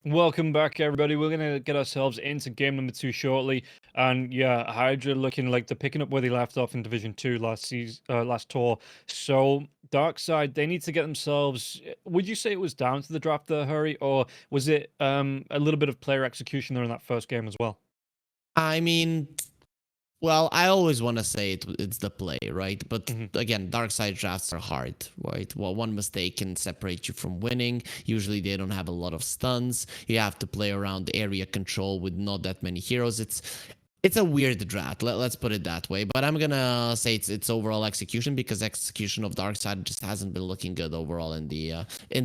Welcome back, everybody. We're gonna get ourselves into game number 2 shortly, and yeah, Hydra looking like they're picking up where they left off in Division 2 last season, last tour. So Darkside, they need to get themselves. Would you say it was down to the draft there, Hurry, or was it a little bit of player execution there in that first game as well? I mean, well, I always want to say it's the play, right? But Hmm. again, dark side drafts are hard, right? Well, one mistake can separate you from winning. Usually they don't have a lot of stuns. You have to play around the area control with not that many heroes. It's a weird draft. Let's put it that way. But I'm gonna say it's overall execution because execution of dark side just hasn't been looking good overall in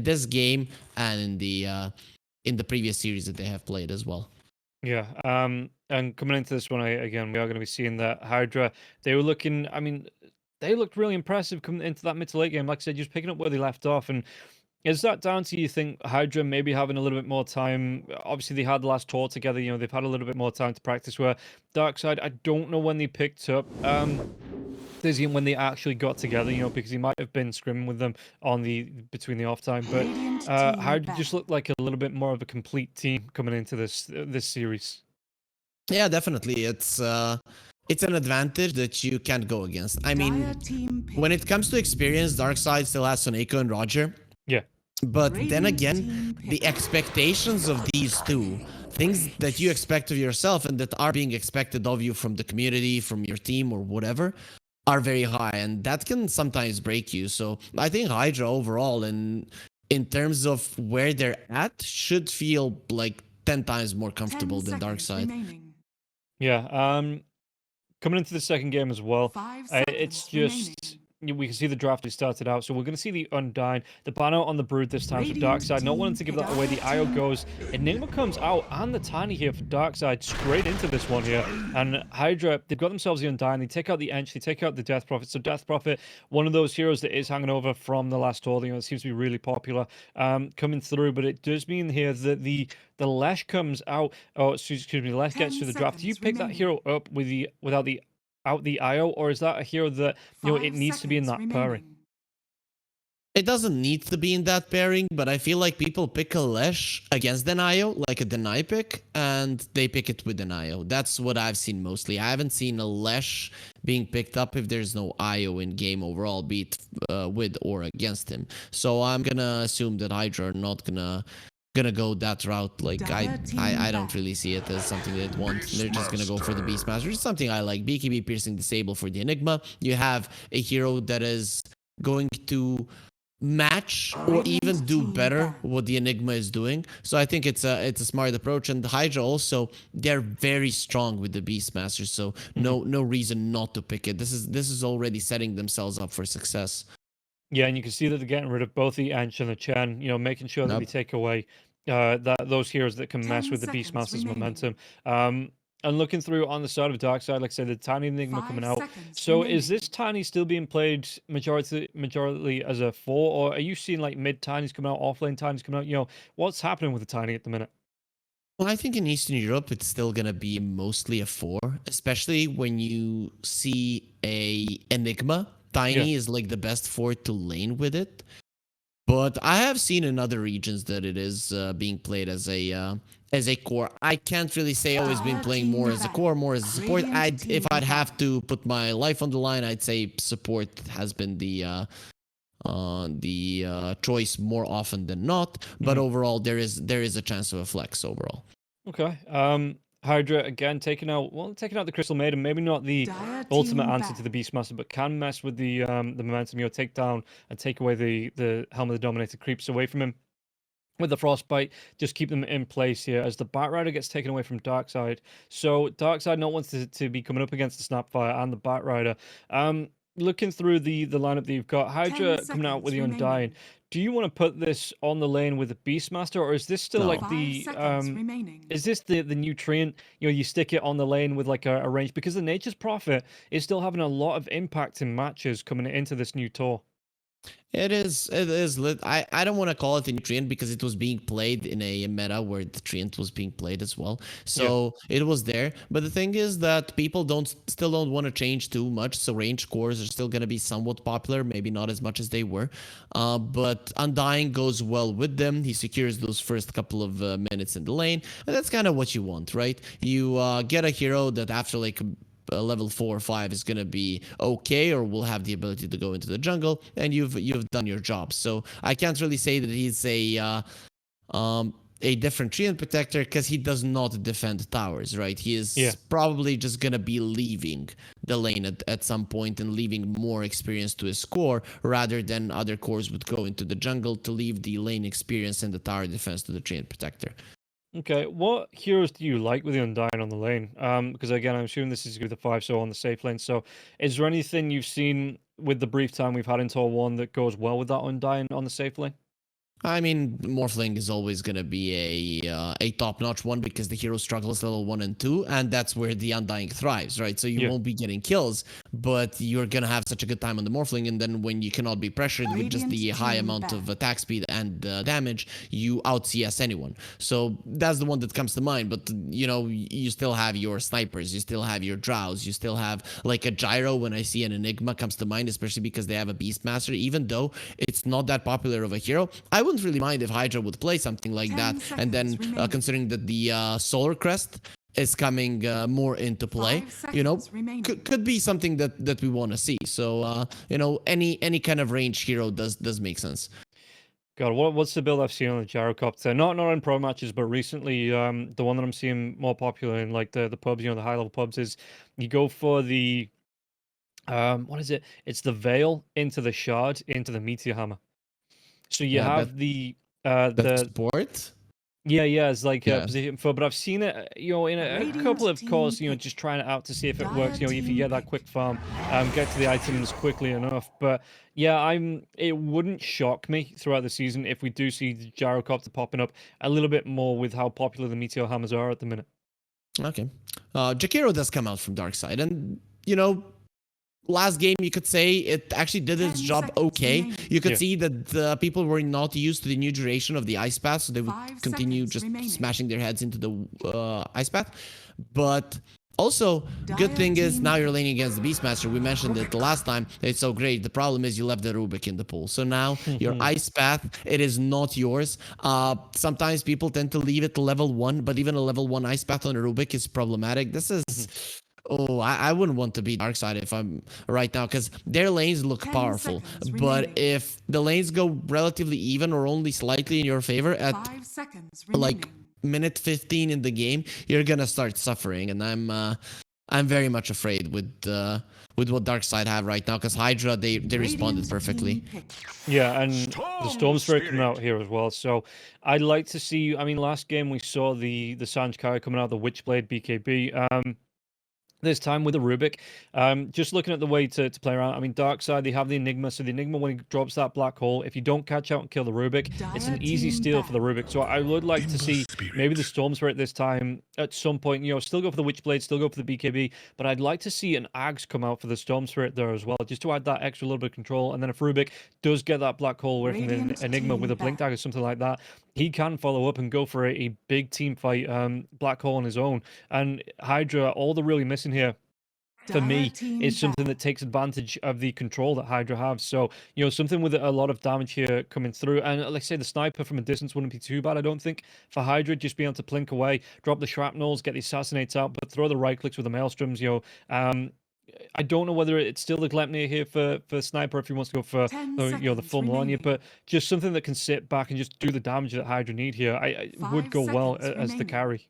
this game and in the previous series that they have played as well. Yeah, and coming into this one, again, we are going to be seeing that Hydra. They were looking. I mean, they looked really impressive coming into that mid to late game. Like I said, just picking up where they left off. And is that down to, you think, Hydra maybe having a little bit more time? Obviously, they had the last tour together. They've had a little bit more time to practice. Where Darkside, I don't know when they picked up. Dizzy and when they actually got together, because he might have been scrimming with them on the between the off time. But Hydra just looked like a little bit more of a complete team coming into this series. Yeah, definitely. It's an advantage that you can't go against. I mean, when it comes to experience, Darkseid still has Soneko and Roger. Yeah. But then again, the expectations of these two, things that you expect of yourself and that are being expected of you from the community, from your team or whatever, are very high, and that can sometimes break you. So I think Hydra overall, in terms of where they're at, should feel like 10 times more comfortable than Darkseid. Yeah. Coming into the second game as well, it's just we can see the draft has started out, so we're going to see the Undying, the banner on the Brood this time for Darkside. Not wanting to give that away, the IO goes, Enigma comes out, and the Tiny here for Darkside, straight into this one here. And Hydra, they've got themselves the Undying, they take out the Ench, they take out the Death Prophet. So Death Prophet, one of those heroes that is hanging over from the last tour, it seems to be really popular coming through, but it does mean here that the Lesh comes out. Oh, excuse me, the Lesh gets through the draft. Do you pick that hero up with without the out the IO, or is that a hero that it needs to be in that pairing? It doesn't need to be in that pairing, but I feel like people pick a Lesh against an IO, like a deny pick, and they pick it with an IO. That's what I've seen mostly. I haven't seen a Lesh being picked up if there's no IO in game overall, be it with or against him. So I'm gonna assume that Hydra are not gonna go that route. Like I don't really see it as something they want. They're just gonna go for the Beastmaster. It's something I like. BKB piercing disable for the Enigma. You have a hero that is going to match or even do better what the Enigma is doing. So I think it's a smart approach. And the Hydra also, they're very strong with the Beastmaster, so no reason not to pick it. This is already setting themselves up for success. Yeah, and you can see that they're getting rid of both the Ench and the Chen, making sure that they Yep. take away those heroes that can mess with the Beastmaster's momentum. And looking through on the side of Darkside, like I said, the Tiny Enigma coming out. So is this Tiny still being played majority as a 4, or are you seeing like mid Tinies coming out, offlane Tinies coming out? What's happening with the Tiny at the minute? Well, I think in Eastern Europe, it's still gonna be mostly a 4, especially when you see a Enigma. Tiny is like the best 4 to lane with it. But I have seen in other regions that it is being played as a core. I can't really say it's been playing more as a core, more as a support. If I'd have to put my life on the line, I'd say support has been the choice more often than not. But overall, there is a chance of a flex overall. Okay. Hydra again taking out the Crystal Maiden, maybe not the ultimate answer to the Beastmaster, but can mess with the momentum, take down and take away the Helm of the Dominator creeps away from him. With the Frostbite, just keep them in place here as the Batrider gets taken away from Darkside. So Darkside not wants to be coming up against the Snapfire and the Batrider. Looking through the lineup that you've got, Hydra coming out with the Undying. Do you want to put this on the lane with the Beastmaster, or is this still like the is this the nutrient? You stick it on the lane with like a range, because the Nature's Prophet is still having a lot of impact in matches coming into this new tour. It is lit. I don't want to call it a new Treant because it was being played in a meta where the Treant was being played as well. So it was there. But the thing is that people still don't want to change too much. So range cores are still going to be somewhat popular, maybe not as much as they were. But Undying goes well with them. He secures those first couple of minutes in the lane. And that's kind of what you want, right? You get a hero that after like level 4 or 5 is going to be okay or will have the ability to go into the jungle, and you've done your job. So I can't really say that he's a different Treant protector because he does not defend towers, right? He is probably just going to be leaving the lane at some point and leaving more experience to his core rather than other cores would go into the jungle to leave the lane experience and the tower defense to the Treant protector. Okay, what heroes do you like with the Undying on the lane? Because again, I'm assuming this is with the 5 so on the safe lane. So is there anything you've seen with the brief time we've had in Tor 1 that goes well with that Undying on the safe lane? I mean, Morphling is always going to be a top-notch one because the hero struggles level 1 and 2, and that's where the Undying thrives, right? So you won't be getting kills, but you're going to have such a good time on the Morphling, and then when you cannot be pressured with just the high amount of attack speed and damage, you out-CS anyone. So that's the one that comes to mind, but, you know, you still have your snipers, you still have your drows, you still have, like, a Gyro when I see an Enigma comes to mind, especially because they have a Beastmaster, even though it's not that popular of a hero. I wouldn't really mind if HYDRA would play something like that, and then considering that the Solar Crest is coming more into play, you know, could be something that we want to see. So you know, any kind of range hero does make sense. God, what's the build I've seen on the gyrocopter? Not in pro matches, but recently, the one that I'm seeing more popular in like the pubs, you know, the high level pubs is you go for the what is it? It's the veil into the shard into the meteor hammer. So you have the support. Yeah, it's like a position for, but I've seen it, you know, in a couple of calls, you know, just trying it out to see if it works. You know, if you get that quick farm, get to the items quickly enough. But yeah, it wouldn't shock me throughout the season if we do see the gyrocopter popping up a little bit more with how popular the meteor hammers are at the minute. Okay, Jakiro does come out from Darkside, and you know, last game, you could say it actually did its job okay. You could see that people were not used to the new duration of the ice path, so they would continue just smashing their heads into the ice path. But also, good thing is now you're laning against the Beastmaster. We mentioned it the last time. It's so great. The problem is you left the Rubik in the pool. So now your ice path, it is not yours. Sometimes people tend to leave it to level 1, but even a level 1 ice path on a Rubik is problematic. This is... Oh, I wouldn't want to be Darkside if I'm right now, because their lanes look powerful. But if the lanes go relatively even or only slightly in your favor at like minute 15 in the game, you're gonna start suffering. And I'm very much afraid with what Darkside have right now, because HYDRA they responded perfectly. Yeah, and the Storm Spirit coming out here as well. So I'd like to see. I mean, last game we saw the Sanj Kai coming out, the Witchblade BKB. This time with a Rubik. Just looking at the way to play around. I mean, Darkside, they have the Enigma. So the Enigma, when he drops that black hole, if you don't catch out and kill the Rubik, it's an easy steal for the Rubik. So I would like to see maybe the Storm Spirit this time at some point. You know, still go for the Witchblade, still go for the BKB. But I'd like to see an Ags come out for the Storm Spirit there as well, just to add that extra little bit of control. And then if Rubik does get that black hole away from the Enigma with a Blink Dagger, something like that, he can follow up and go for a big team fight, black hole on his own. And HYDRA, all they're really missing here for me is something that takes advantage of the control that HYDRA have. So, you know, something with a lot of damage here coming through. And like I say, the sniper from a distance wouldn't be too bad, I don't think, for HYDRA. Just being able to plink away, drop the shrapnels, get the assassinates out, but throw the right clicks with the maelstroms, you know. I don't know whether it's still the Glepnir here for Sniper if he wants to go for you know, the full Melania, but just something that can sit back and just do the damage that HYDRA need here. I would go well as the carry.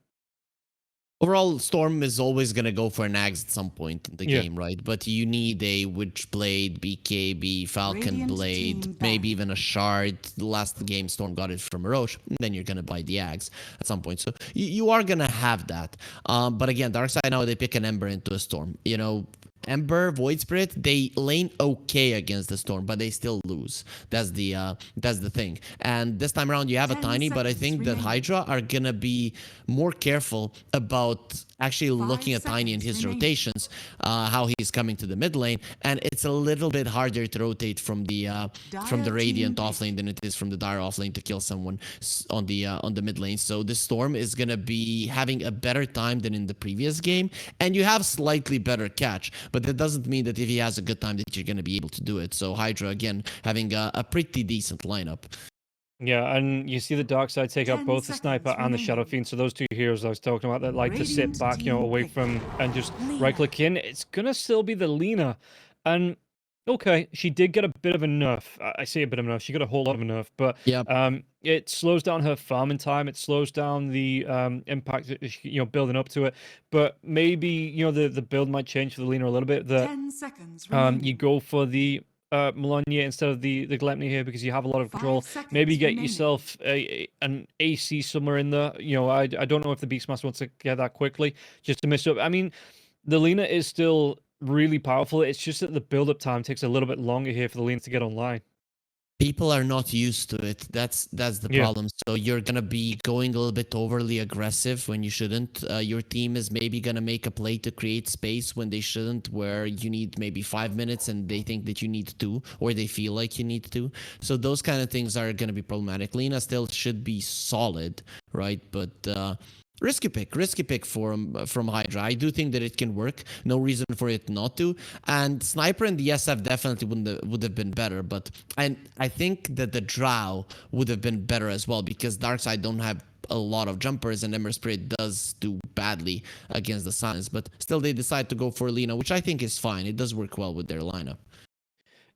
Overall, Storm is always going to go for an Axe at some point in the game, right? But you need a Witchblade, BKB, Falcon Blade, maybe even a Shard. The last game, Storm got it from Roche. Then you're going to buy the Axe at some point. So you are going to have that. But again, Darkside now, they pick an Ember into a Storm. You know, Ember, Void Spirit, they lane okay against the Storm, but they still lose. That's the thing. And this time around, you have a Tiny, but I think that HYDRA are gonna be more careful about actually looking at Tiny and his rotations, how he's coming to the mid lane, and it's a little bit harder to rotate from the Radiant off lane than it is from the Dire off lane to kill someone on the mid lane. So the Storm is gonna be having a better time than in the previous game, and you have slightly better catch, but that doesn't mean that if he has a good time that you're gonna be able to do it. So HYDRA again having a pretty decent lineup. Yeah, and you see the Darkside take out both the Sniper and the Shadow Fiend. So those two heroes I was talking about that like to sit back, you know, away from and just right-click in. It's gonna still be the Lina. And okay, she did get a bit of a nerf. I say a bit of a nerf. She got a whole lot of a nerf, but it slows down her farming time. It slows down the impact, you know, building up to it. But maybe, you know, the build might change for the Lina a little bit. That 10 seconds you go for the Melania instead of the Glepnir here because you have a lot of control. Maybe get yourself an AC somewhere in there. You know, I don't know if the Beastmaster wants to get that quickly just to miss up. I mean, the Lina is still really powerful. It's just that the build-up time takes a little bit longer here for the Lina to get online. People are not used to it. That's the problem. So you're gonna be going a little bit overly aggressive when you shouldn't. Your team is maybe gonna make a play to create space when they shouldn't, where you need maybe 5 minutes and they think that you need 2, or they feel like you need 2. So those kind of things are gonna be problematic. Lina still should be solid, right? But risky pick from HYDRA. I do think that it can work. No reason for it not to. And Sniper and the SF definitely would have been better. But I think that the Drow would have been better as well, because Darkside don't have a lot of jumpers and Ember Spirit does do badly against the Silence. But still, they decide to go for Lina, which I think is fine. It does work well with their lineup.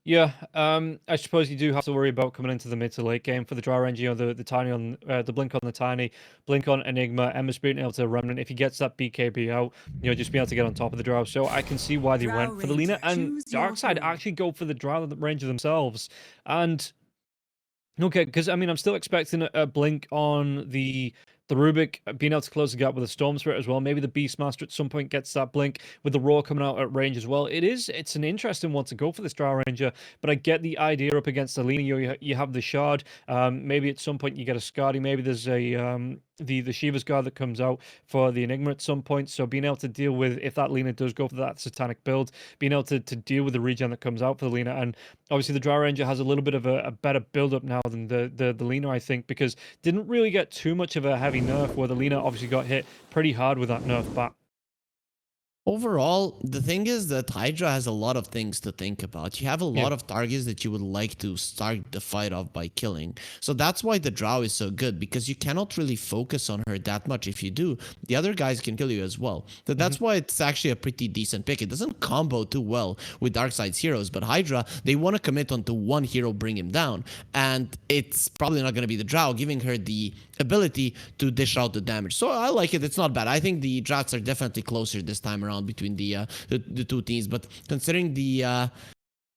Yeah, I suppose you do have to worry about coming into the mid to late game for the Drow range. You know, the Tiny on the Blink on the Tiny, Blink on Enigma, Ember Spirit able to Remnant. If he gets that BKB out, you know, just be able to get on top of the Drow. So I can see why they went for the Lina, and Darkside actually go for the Drow range themselves. And okay, because I mean, I'm still expecting a Blink on the Rubik, being able to close the gap with a Storm Spirit as well. Maybe the Beastmaster at some point gets that Blink with the Roar coming out at range as well. It's an interesting one to go for this Drow Ranger, but I get the idea up against the Lina. You have the Shard. Maybe at some point you get a Skadi. Maybe there's a the Shiva's Guard that comes out for the Enigma at some point. So being able to deal with, if that Lina does go for that Satanic build, being able to deal with the regen that comes out for the Lina. And obviously the Drow Ranger has a little bit of a better build up now than the Lina, I think, because didn't really get too much of a heavy nerf, where the Lina obviously got hit pretty hard with that nerf back. Overall, the thing is that HYDRA has a lot of things to think about. You have a lot of targets that you would like to start the fight off by killing. So that's why the Drow is so good, because you cannot really focus on her that much. If you do, the other guys can kill you as well. So that's why it's actually a pretty decent pick. It doesn't combo too well with Darkside's heroes, but HYDRA, they want to commit onto one hero, bring him down. And it's probably not going to be the Drow, giving her the ability to dish out the damage. So I like it. It's not bad. I think the Drats are definitely closer this time around between the two teams, but considering the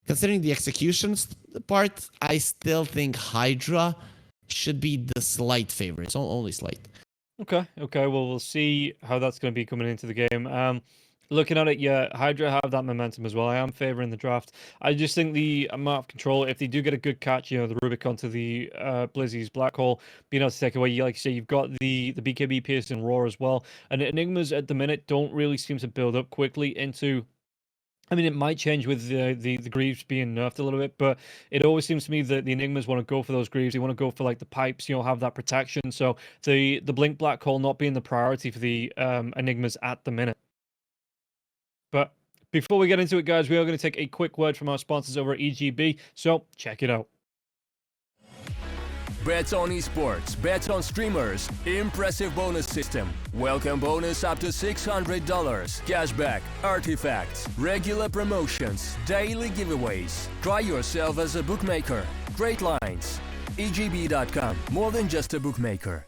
executions part, I still think HYDRA should be the slight favorite. It's only slight. Okay. Well, we'll see how that's going to be coming into the game. Looking at it, yeah, HYDRA have that momentum as well. I am favoring the draft. I just think the amount of control, if they do get a good catch, you know, the Rubik onto the Blizzy's Black Hole, being able to take away, like you say, you've got the BKB Pierce and Roar as well. And Enigmas at the minute don't really seem to build up quickly into... I mean, it might change with the Greaves being nerfed a little bit, but it always seems to me that the Enigmas want to go for those Greaves. They want to go for, like, the pipes, you know, have that protection. So the Blink Black Hole not being the priority for the Enigmas at the minute. But before we get into it, guys, we are going to take a quick word from our sponsors over at EGB, so check it out. Bets on esports, bets on streamers, impressive bonus system. Welcome bonus up to $600, cashback, artifacts, regular promotions, daily giveaways. Try yourself as a bookmaker. Great lines. EGB.com, more than just a bookmaker.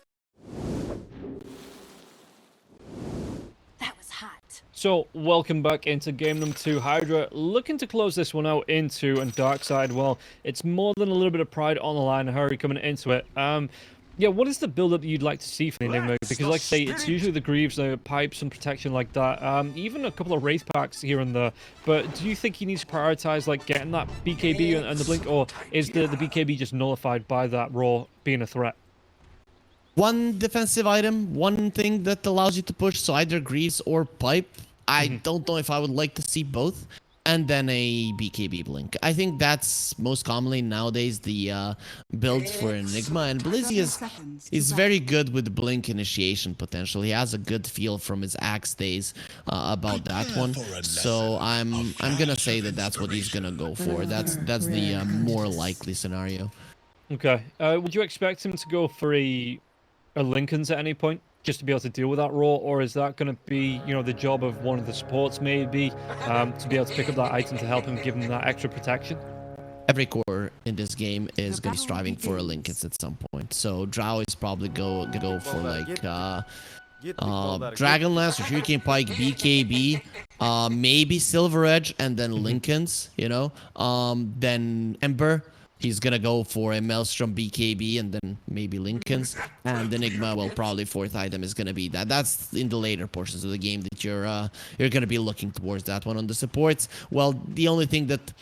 So, welcome back into game number 2. HYDRA looking to close this one out into, and Darkside, well, it's more than a little bit of pride on the line. Hurry coming into it. Yeah, what is the build-up you'd like to see for the Enigma? Because, like I say, it's usually the Greaves, the pipes, and protection like that. Even a couple of Wraith packs here and there. But do you think he needs to prioritize, like, getting that BKB and the Blink, or is the BKB just nullified by that Roar being a threat? one defensive item, one thing that allows you to push, so either Greaves or Pipe. I don't know if I would like to see both. And then a BKB Blink. I think that's most commonly nowadays the build for Enigma. And Blizzy is very good with Blink initiation potential. He has a good feel from his Axe days about that one. So I'm gonna say that that's what he's gonna go for. That's the more likely scenario. Okay. Would you expect him to go for a Lincoln's at any point, just to be able to deal with that role, or is that going to be, you know, the job of one of the supports maybe, to be able to pick up that item to help him, give him that extra protection? Every core in this game is going to be striving for a Lincolns at some point. So Drow is probably gonna go for like Dragonlance or Hurricane Pike, BKB, maybe Silver Edge, and then Lincolns, you know, then Ember. He's gonna go for a Maelstrom BKB and then maybe Lincolns. And Enigma, well, probably fourth item is gonna be that. That's in the later portions of the game that you're gonna be looking towards that one. On the supports, well, the only thing that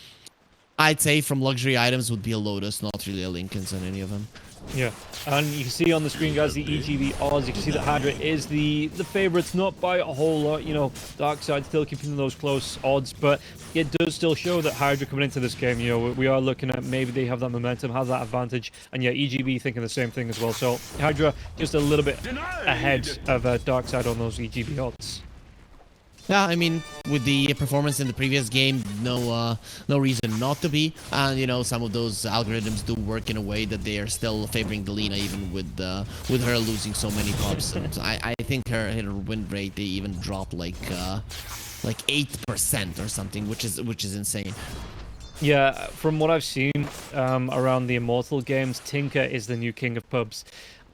I'd say from luxury items would be a Lotus, not really a Lincolns on any of them. Yeah, and you can see on the screen, guys, the EGB odds. You can see that HYDRA is the favourites, not by a whole lot. You know, Darkside still keeping those close odds, but it does still show that HYDRA coming into this game, you know, we are looking at maybe they have that momentum, have that advantage, and yeah, EGB thinking the same thing as well. So HYDRA just a little bit ahead of Darkside on those EGB odds. Yeah, I mean, with the performance in the previous game, no reason not to be. And you know, some of those algorithms do work in a way that they are still favoring the Lina, even with her losing so many pops. And I think her win rate, they even dropped like 8% or something, which is insane. Yeah, from what I've seen around the Immortal games, Tinker is the new king of pubs.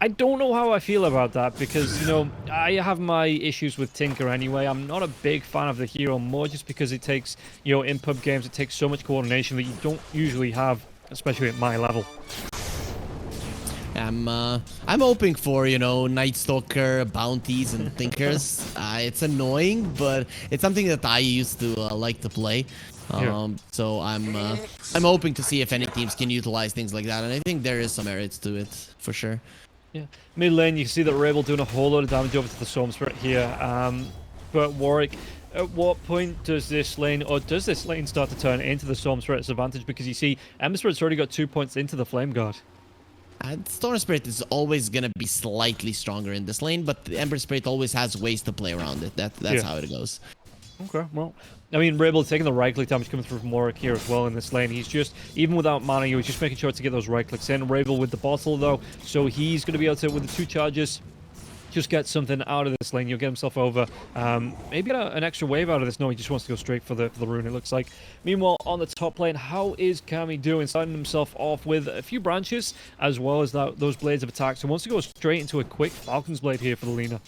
I don't know how I feel about that because, you know, I have my issues with Tinker anyway. I'm not a big fan of the hero, more just because it takes, you know, in pub games, it takes so much coordination that you don't usually have, especially at my level. I'm hoping for, you know, Night Stalker bounties and Tinkers. It's annoying, but it's something that I used to like to play. So I'm hoping to see if any teams can utilize things like that, and I think there is some merits to it for sure. Yeah, mid lane, you can see that Rabel doing a whole lot of damage over to the Storm Spirit here. But Warwick, at what point does this lane start to turn into the Storm Spirit's advantage? Because you see, Ember Spirit's already got 2 points into the Flame Guard. Storm Spirit is always going to be slightly stronger in this lane, but the Ember Spirit always has ways to play around it. That's how it goes. Okay, well, I mean, Rabel taking the right-click damage coming through from Warwick here as well in this lane. He's just, even without mana, he was just making sure to get those right-clicks in. Rabel with the bottle, though, so he's going to be able to, with the 2 charges, just get something out of this lane. You'll get himself over. Maybe get an extra wave out of this. No, he just wants to go straight for the rune, it looks like. Meanwhile, on the top lane, how is Kami doing? Starting himself off with a few branches, as well as those blades of attack. So he wants to go straight into a quick Falcon's Blade here for the Lina.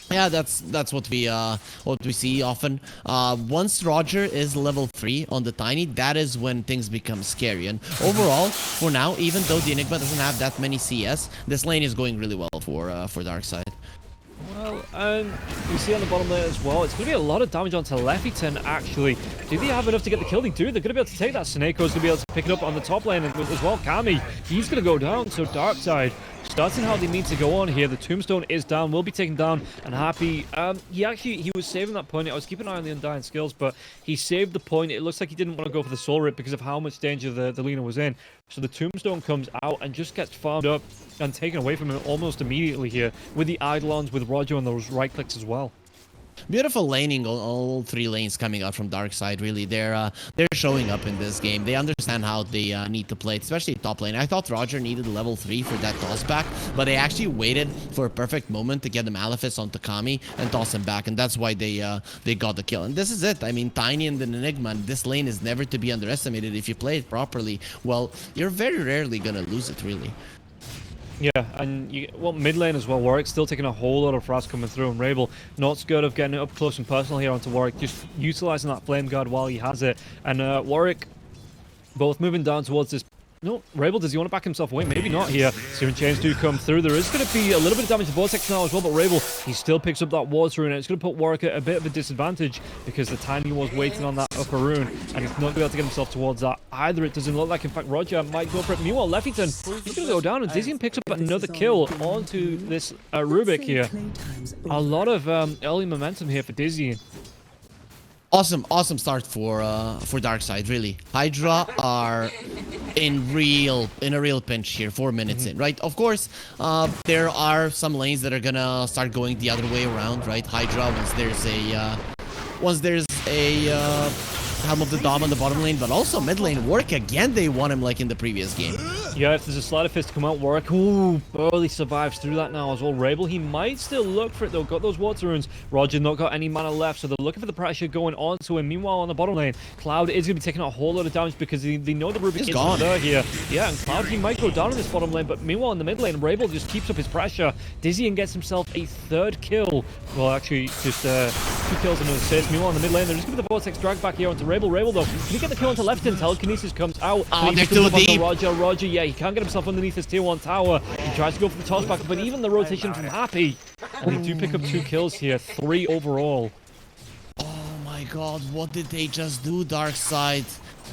Yeah, that's what we see often. Once Roger is level 3 on the Tiny, that is when things become scary. And overall, for now, even though the Enigma doesn't have that many CS, this lane is going really well for Darkside. Well, you see on the bottom lane as well, it's going to be a lot of damage onto Leffiton, actually. Do they have enough to get the kill? They do. They're going to be able to take that. Snakeo's going to be able to pick it up on the top lane as well. Kami, he's going to go down. So Darkside starting how they need to go on here. The Tombstone is down, will be taken down, and Happy, he was saving that point. I was keeping an eye on the Undying skills, but he saved the point. It looks like he didn't want to go for the Soul Rip because of how much danger the Lina was in. So the Tombstone comes out and just gets farmed up and taken away from him almost immediately here with the Eidolons, with Roger on those right clicks as well. Beautiful laning, all 3 lanes coming out from Darkside. Really, they're showing up in this game. They understand how they need to play it, especially top lane. I thought Roger needed level 3 for that toss back, but they actually waited for a perfect moment to get the Malefice onto Kami and toss him back, and that's why they got the kill. And this is it. I mean, Tiny and the Enigma, this lane is never to be underestimated. If you play it properly, well, you're very rarely gonna lose it, really. Yeah, and mid lane as well. Warwick still taking a whole lot of frost coming through, and Rabel not scared of getting it up close and personal here onto Warwick, just utilizing that Flame Guard while he has it. And Warwick both moving down towards this No, Rabel, does he want to back himself away? Maybe not here. Searing Chains do come through. There is going to be a little bit of damage to Vortex now as well, but Rabel, he still picks up that water rune, and it's going to put Warwick at a bit of a disadvantage because the Tiny was waiting on that upper rune, and he's not going to be able to get himself towards that either. It doesn't look like. In fact, Roger might go for it. Meanwhile, Leffington, he's going to go down, and Dizzy picks up another kill onto this Rubik here. A lot of early momentum here for Dizzy. Awesome start for Darkside, really. HYDRA are in a real pinch here, 4 minutes in, right? Of course, there are some lanes that are gonna start going the other way around, right? HYDRA, once there's a Helm of the Dom on the bottom lane, but also mid lane work again. They won him like in the previous game. Yeah, if there's a Slider Fist to come out, Warwick, ooh, barely survives through that now as well. Rabel, he might still look for it though. Got those water runes. Roger not got any mana left, so they're looking for the pressure going on to him. Meanwhile, on the bottom lane, Cloud is going to be taking a whole lot of damage because they know the Rubik isn't there here. Yeah, and Cloud, he might go down in this bottom lane, but meanwhile in the mid lane, Rabel just keeps up his pressure. Dizzy and gets himself a 3rd kill. Well, actually, just 2 kills and an assist. Meanwhile in the mid lane, they're just going to the Vortex drag back here onto Rabel. Rabel though, can he get the kill onto left? Telekinesis comes out. Oh, they're too deep. Roger, yeah, he can't get himself underneath his tier 1 tower. He tries to go for the toss back, but even the rotation from Happy. And they do pick up 2 kills here, 3 overall. Oh my god, what did they just do, Darkside?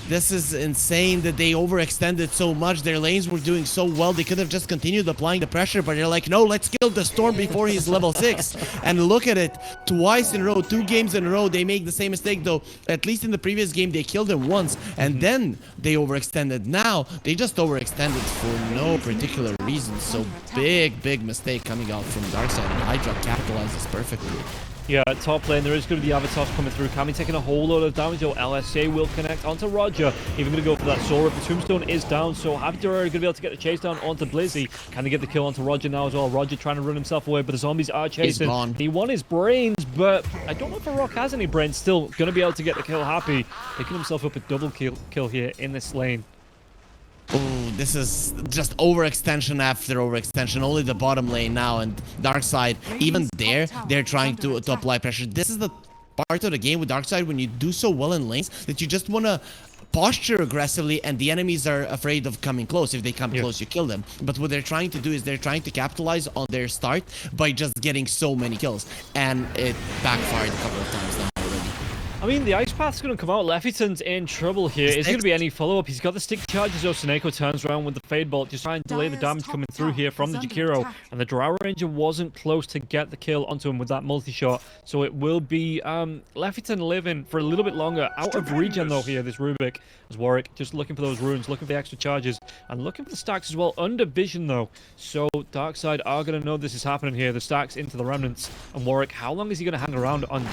This is insane that they overextended so much. Their lanes were doing so well. They could have just continued applying the pressure, but they're like, no, let's kill the Storm before he's level 6. And look at it. Twice in a row, 2 games in a row, they make the same mistake, though. At least in the previous game, they killed him once, and then they overextended. Now, they just overextended for no particular reason. So big mistake coming out from Darkside, and HYDRA capitalizes perfectly. Yeah, top lane, there is going to be the Avatars coming through. Kami taking a whole lot of damage, though. LSA will connect onto Roger. Even going to go for that Soul Rip. The Tombstone is down, so HYDRA are going to be able to get the chase down onto Blizzy. Can they get the kill onto Roger now as well? Roger trying to run himself away, but the zombies are chasing. He won his brains, but I don't know if Rock has any brains. Still going to be able to get the kill. Happy picking himself up a double kill here in this lane. Oh, this is just overextension after overextension. Only the bottom lane now, and Darkside, even there, they're trying to apply pressure. This is the part of the game with Darkside when you do so well in lanes that you just want to posture aggressively, and the enemies are afraid of coming close. If they come close, you kill them. But what they're trying to do is they're trying to capitalize on their start by just getting so many kills, and it backfired a couple of times now. I mean, the Ice Path's going to come out. Leffington's in trouble here. Is there going to be any follow-up? He's got the stick charges, so Seneko turns around with the Fade Bolt, just trying to delay the damage coming through here from the Jakiro. And the Drow Ranger wasn't close to get the kill onto him with that multi-shot. So it will be Leffington living for a little bit longer. Out of regen, though, here, this Rubik. As Warwick just looking for those runes, looking for the extra charges, and looking for the stacks as well. Under vision, though. So Darkside are going to know this is happening here. The stacks into the remnants. And Warwick, how long is he going to hang around and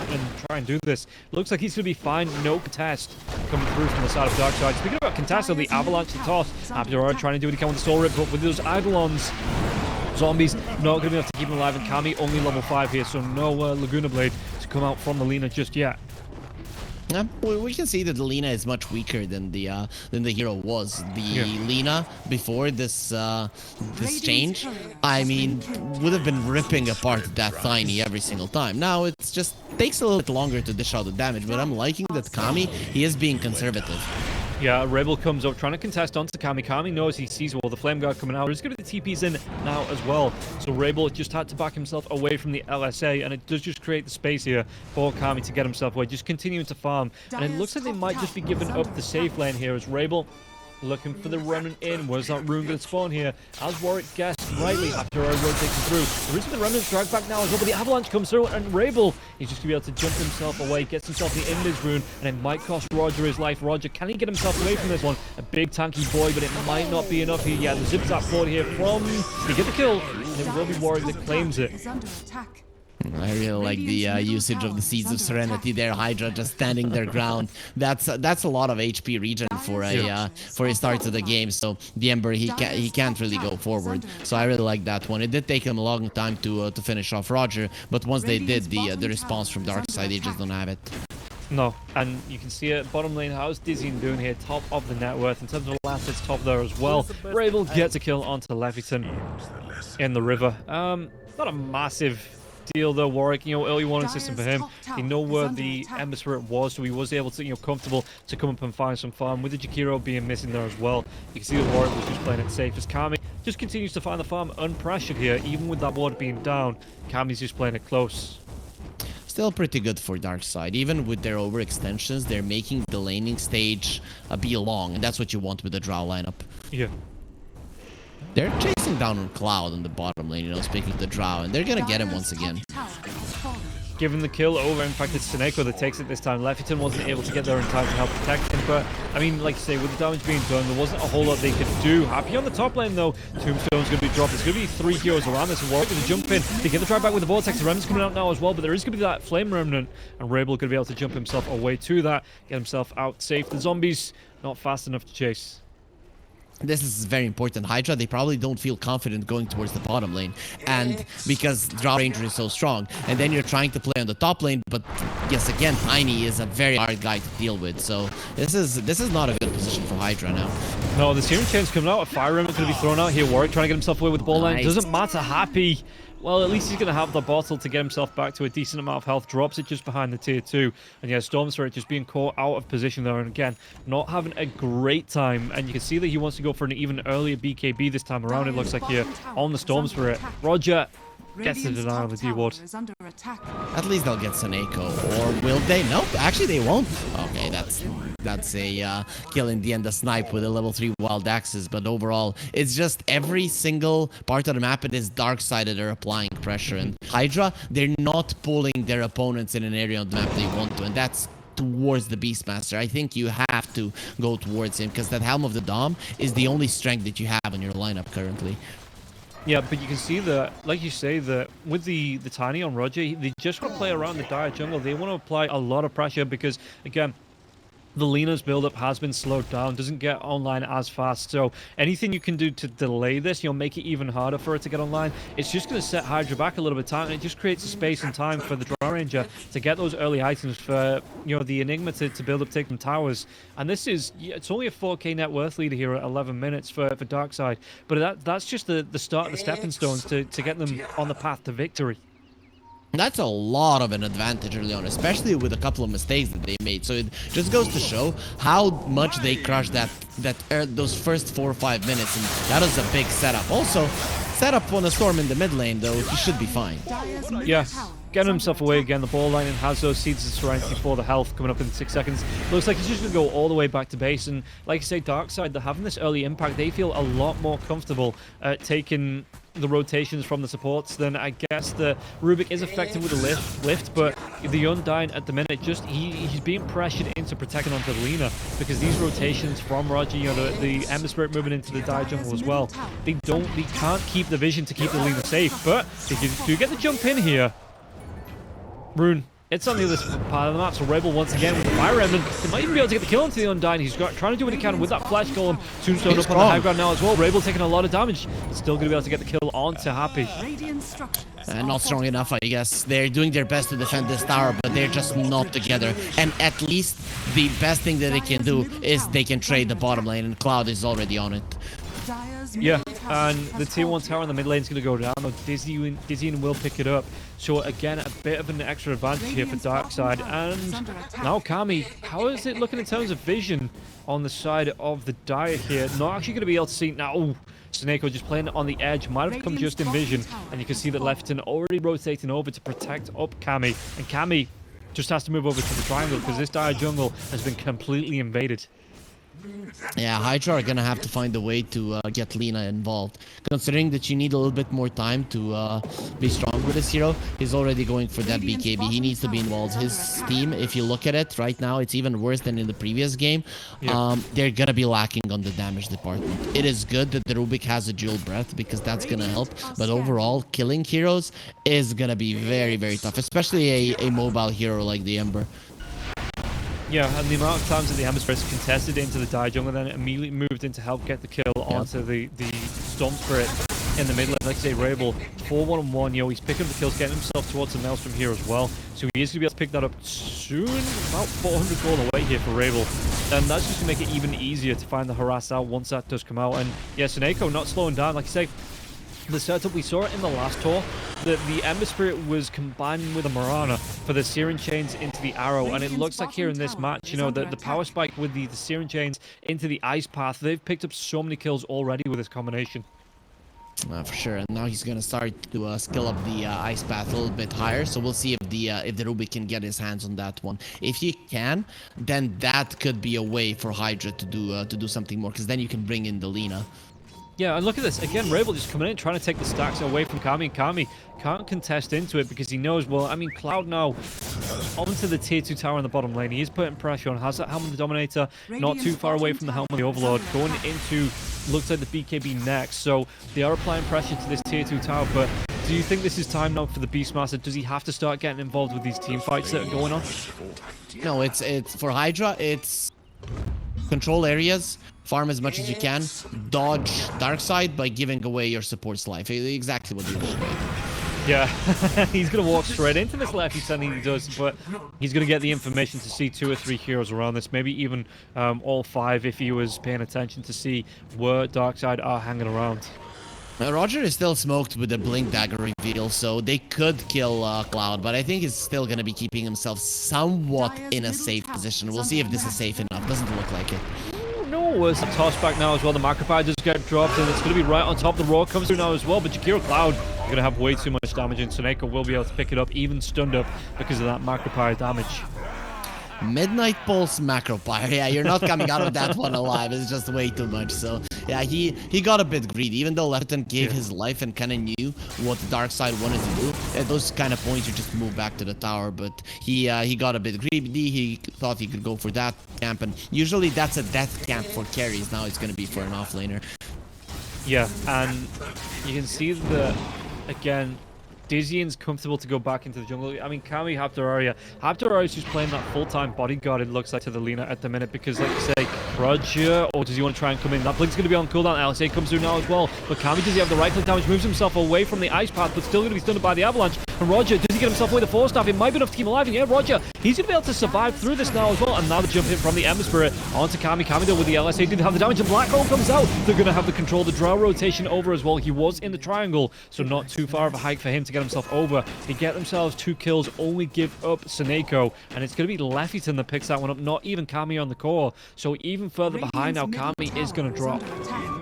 try and do this? Looks like he's going to be fine. No contest coming through from the side of Darkside. Speaking about contest, the Avalanche, the toss. Abdurrah trying to do what he can with the Soul Rip, but with those Eidolons, zombies not going to be able to keep him alive. And Kami only level 5 here, so no Laguna Blade to come out from the Lina just yet. Yeah, we can see that the Lina is much weaker than the hero was. The Lina before this change, I mean, would have been ripping apart that Tiny every single time. Now it just takes a little bit longer to dish out the damage, but I'm liking that Kami, he is being conservative. Yeah, Rebel comes up trying to contest onto Kami. Kami knows he sees the Flame Guard coming out. There's going to be the TPs in now as well. So Rebel just had to back himself away from the LSA, and it does just create the space here for Kami to get himself away. Just continuing to farm. And it looks like they might just be giving up the safe lane here as Rebel looking for the remnant in. Where's that rune going to spawn here? As Warwick guessed rightly after I rotating through. There is the remnant drag back now as well, but the avalanche comes through, and Rabel, he's just going to be able to jump himself away, gets himself the Invis rune, and it might cost Roger his life. Roger, can he get himself away from this one? A big tanky boy, but it might not be enough here. Yeah, the zip zap forward here from... He get the kill, and it will be Warwick that claims it. I really like the usage of the Seeds of Serenity there. HYDRA just standing their ground. That's a lot of HP regen for a start to the game. So the Ember, he can't really go forward. So I really like that one. It did take him a long time to finish off Roger, but once they did, the response from Darkside, they just don't have it. No, and you can see it, bottom lane, how's Dizzy doing here, top of the net worth, in terms of last hits, top there as well. Rabel gets a kill onto Leffington in the river. Not a massive deal though, Warwick. You know, early warning system for him. They know where the Ember Spirit was, so he was able to, you know, comfortable to come up and find some farm. With the Jakiro being missing there as well, you can see that Warwick was just playing it safe as Kami just continues to find the farm unpressured here, even with that ward being down. Kami's just playing it close. Still pretty good for Darkside. Even with their overextensions, they're making the laning stage be long, and that's what you want with the Drow lineup. Yeah. They're chasing down on Cloud in the bottom lane, you know, speaking of the Drow, and they're gonna get him once again. Given the kill over, in fact, it's Seneko that takes it this time. Lefferton wasn't able to get there in time to help protect him, but, I mean, like you say, with the damage being done, there wasn't a whole lot they could do. Happy on the top lane, though. Tombstone's going to be dropped. There's going to be 3 heroes around this. Warwick with a jump in. They get the drive back with the Vortex. The Remnant's coming out now as well, but there is going to be that Flame Remnant, and Rabel going to be able to jump himself away to that, get himself out safe. The zombies, not fast enough to chase. This is very important. HYDRA, they probably don't feel confident going towards the bottom lane, and because Drow Ranger is so strong, and then you're trying to play on the top lane, but yes, again, Tiny is a very hard guy to deal with, so this is not a good position for HYDRA now. No, the Searing Chain's coming out. A Fire Remnant going to be thrown out here. Warwick trying to get himself away with the ball line. Doesn't matter. Happy. Well, at least he's going to have the bottle to get himself back to a decent amount of health. Drops it just behind the tier 2. And yeah, Storm's Spirit just being caught out of position there. And again, not having a great time. And you can see that he wants to go for an even earlier BKB this time around, it looks like, here on the Storm Spirit. Roger gets the denial on the D-Ward. At least they'll get Seneko. Or will they? Nope, actually they won't. Okay, that's a kill in the end, a snipe with a level 3 wild axes, but overall, it's just every single part of the map, it is Darkside that are applying pressure, and HYDRA, they're not pulling their opponents in an area on the map they want to, and that's towards the Beastmaster. I think you have to go towards him, because that Helm of the Dom is the only strength that you have in your lineup currently. Yeah, but you can see that, like you say, that with the Tiny on Roger, they just want to play around the dire jungle. They want to apply a lot of pressure because, again, the Lina's build-up has been slowed down, doesn't get online as fast, so anything you can do to delay this, you'll make it even harder for it to get online. It's just going to set HYDRA back a little bit of time, and it just creates a space and time for the Drow Ranger to get those early items for, you know, the Enigma to build up, take them towers. And this is, it's only a 4k net worth leader here at 11 minutes for Darkside, but that's just the start of the stepping stones to get them on the path to victory. That's a lot of an advantage early on, especially with a couple of mistakes that they made. So it just goes to show how much they crushed those first 4 or 5 minutes, and that was a big setup. Also, setup on a Storm in the mid lane, though, he should be fine. Yeah. Getting himself away again. The ball line and has those Seeds of Serenity for the health coming up in 6 seconds. Looks like he's just going to go all the way back to base. And like I say, Darkside, they're having this early impact. They feel a lot more comfortable taking the rotations from the supports than I guess the Rubik is effective with the lift, but the Undyne at the minute, just he's being pressured into protecting onto the Lina because these rotations from Roger, you know, the Ember Spirit moving into the dire jungle as well, they can't keep the vision to keep the Lina safe, but they do get the jump in here. Rune, it's on the other part of the map, so Rebel once again with the Fire Remnant. They might even be able to get the kill onto the Undyne. He's trying to do what he can with that Flash Golem. Tombstone up on the high ground now as well. Rebel taking a lot of damage. Still going to be able to get the kill onto Happy. Not strong enough, I guess. They're doing their best to defend this tower, but they're just not together. And at least the best thing that they can do is they can trade the bottom lane, and Cloud is already on it. Yeah, and the tier 1 tower in the mid lane is going to go down. Dizzy will pick it up. So again, a bit of an extra advantage here for Darkside. And now Kami, how is it looking in terms of vision on the side of the Dire here? Not actually going to be able to see now. Oh, Seneko just playing on the edge, might have come just in vision. And you can see that Lefton already rotating over to protect up Kami. And Kami just has to move over to the triangle because this Dire jungle has been completely invaded. Yeah, HYDRA are gonna have to find a way to get Lina involved. Considering that you need a little bit more time to be strong with this hero, he's already going for that BKB. He needs to be involved. His team, if you look at it right now, it's even worse than in the previous game. Yeah. They're gonna be lacking on the damage department. It is good that the Rubik has a dual breath because that's gonna help, but overall, killing heroes is gonna be very, very tough, especially a mobile hero like the Ember. Yeah, and the amount of times that the Ember Spirit contested into the Dire jungle and then immediately moved in to help get the kill onto the Storm Spirit in the middle. Like I say, Rabel, 4-1-1, you know, he's picking up the kills, getting himself towards the Maelstrom here as well. So he is going to be able to pick that up soon. About 400 gold away here for Rabel. And that's just going to make it even easier to find the harass out once that does come out. And yeah, Seneko not slowing down. Like I say, the setup. We saw it in the last tour, that the Ember Spirit was combining with the Marana for the Searing Chains into the Arrow, and it looks like here in this match, you know, the Power Spike with the Searing Chains into the Ice Path, they've picked up so many kills already with this combination. For sure, and now he's gonna start to skill up the ice path a little bit higher. So we'll see if the Ruby can get his hands on that one. If he can, then that could be a way for HYDRA to do something more, because then you can bring in the Lina. Yeah, and look at this. Again, Rabel just coming in, trying to take the stacks away from Kami. And Kami can't contest into it because he knows, well, I mean, Cloud now onto the tier 2 tower in the bottom lane. He is putting pressure on. Has that Helm of the Dominator not too far away from the Helm of the Overlord. Going into, looks like the BKB next. So they are applying pressure to this tier 2 tower. But do you think this is time now for the Beastmaster? Does he have to start getting involved with these team fights that are going on? No, it's for HYDRA, it's control areas, farm as much as you can, dodge Darkside by giving away your support's life. Exactly what you did. Yeah, he's going to walk straight into this left, he does, but he's going to get the information to see 2 or 3 heroes around this, maybe even all 5 if he was paying attention to see where Darkside are hanging around. Roger is still smoked with the Blink Dagger reveal, so they could kill Cloud, but I think he's still going to be keeping himself somewhat in a safe position. We'll see if this is safe enough. Doesn't look like it. No, it's a toss back now as well. The Macropie does get dropped, and it's going to be right on top. The Roar comes through now as well, but Jakiro Cloud are going to have way too much damage, and Suneko will be able to pick it up, even stunned up, because of that Macropie damage. Midnight Pulse Macropire. Yeah, you're not coming out of that one alive. It's just way too much. So, yeah, he got a bit greedy. Even though Lefton gave his life and kind of knew what the Darkside wanted to do, at those kind of points, you just move back to the tower. But he got a bit greedy. He thought he could go for that camp. And usually that's a death camp for carries. Now it's going to be for an offlaner. Yeah, and you can see that, again, Dizzyin's comfortable to go back into the jungle. I mean, Kami Haptoraria. Haptoraria's just playing that full-time bodyguard, it looks like, to the Lina at the minute, because, like you say, Roger, or does he want to try and come in? That Blink's going to be on cooldown. LSA comes through now as well. But Kami, does he have the right-click damage? Moves himself away from the ice path, but still going to be stunned by the avalanche. And Roger, does he get himself away the Force Staff? It might be enough to keep him alive. And yeah, Roger, he's going to be able to survive through this now as well. And now the jump in from the Ember Spirit onto Kami. Kami, though, with the LSA, didn't have the damage. And Black Hole comes out. They're going to have the control, the Drow rotation over as well. He was in the triangle, so not too far of a hike for him to get himself over. They get themselves 2 kills, only give up Suneko, and it's going to be Leffington that picks that one up, not even Kami on the core. So even further behind now, Kami is going to drop.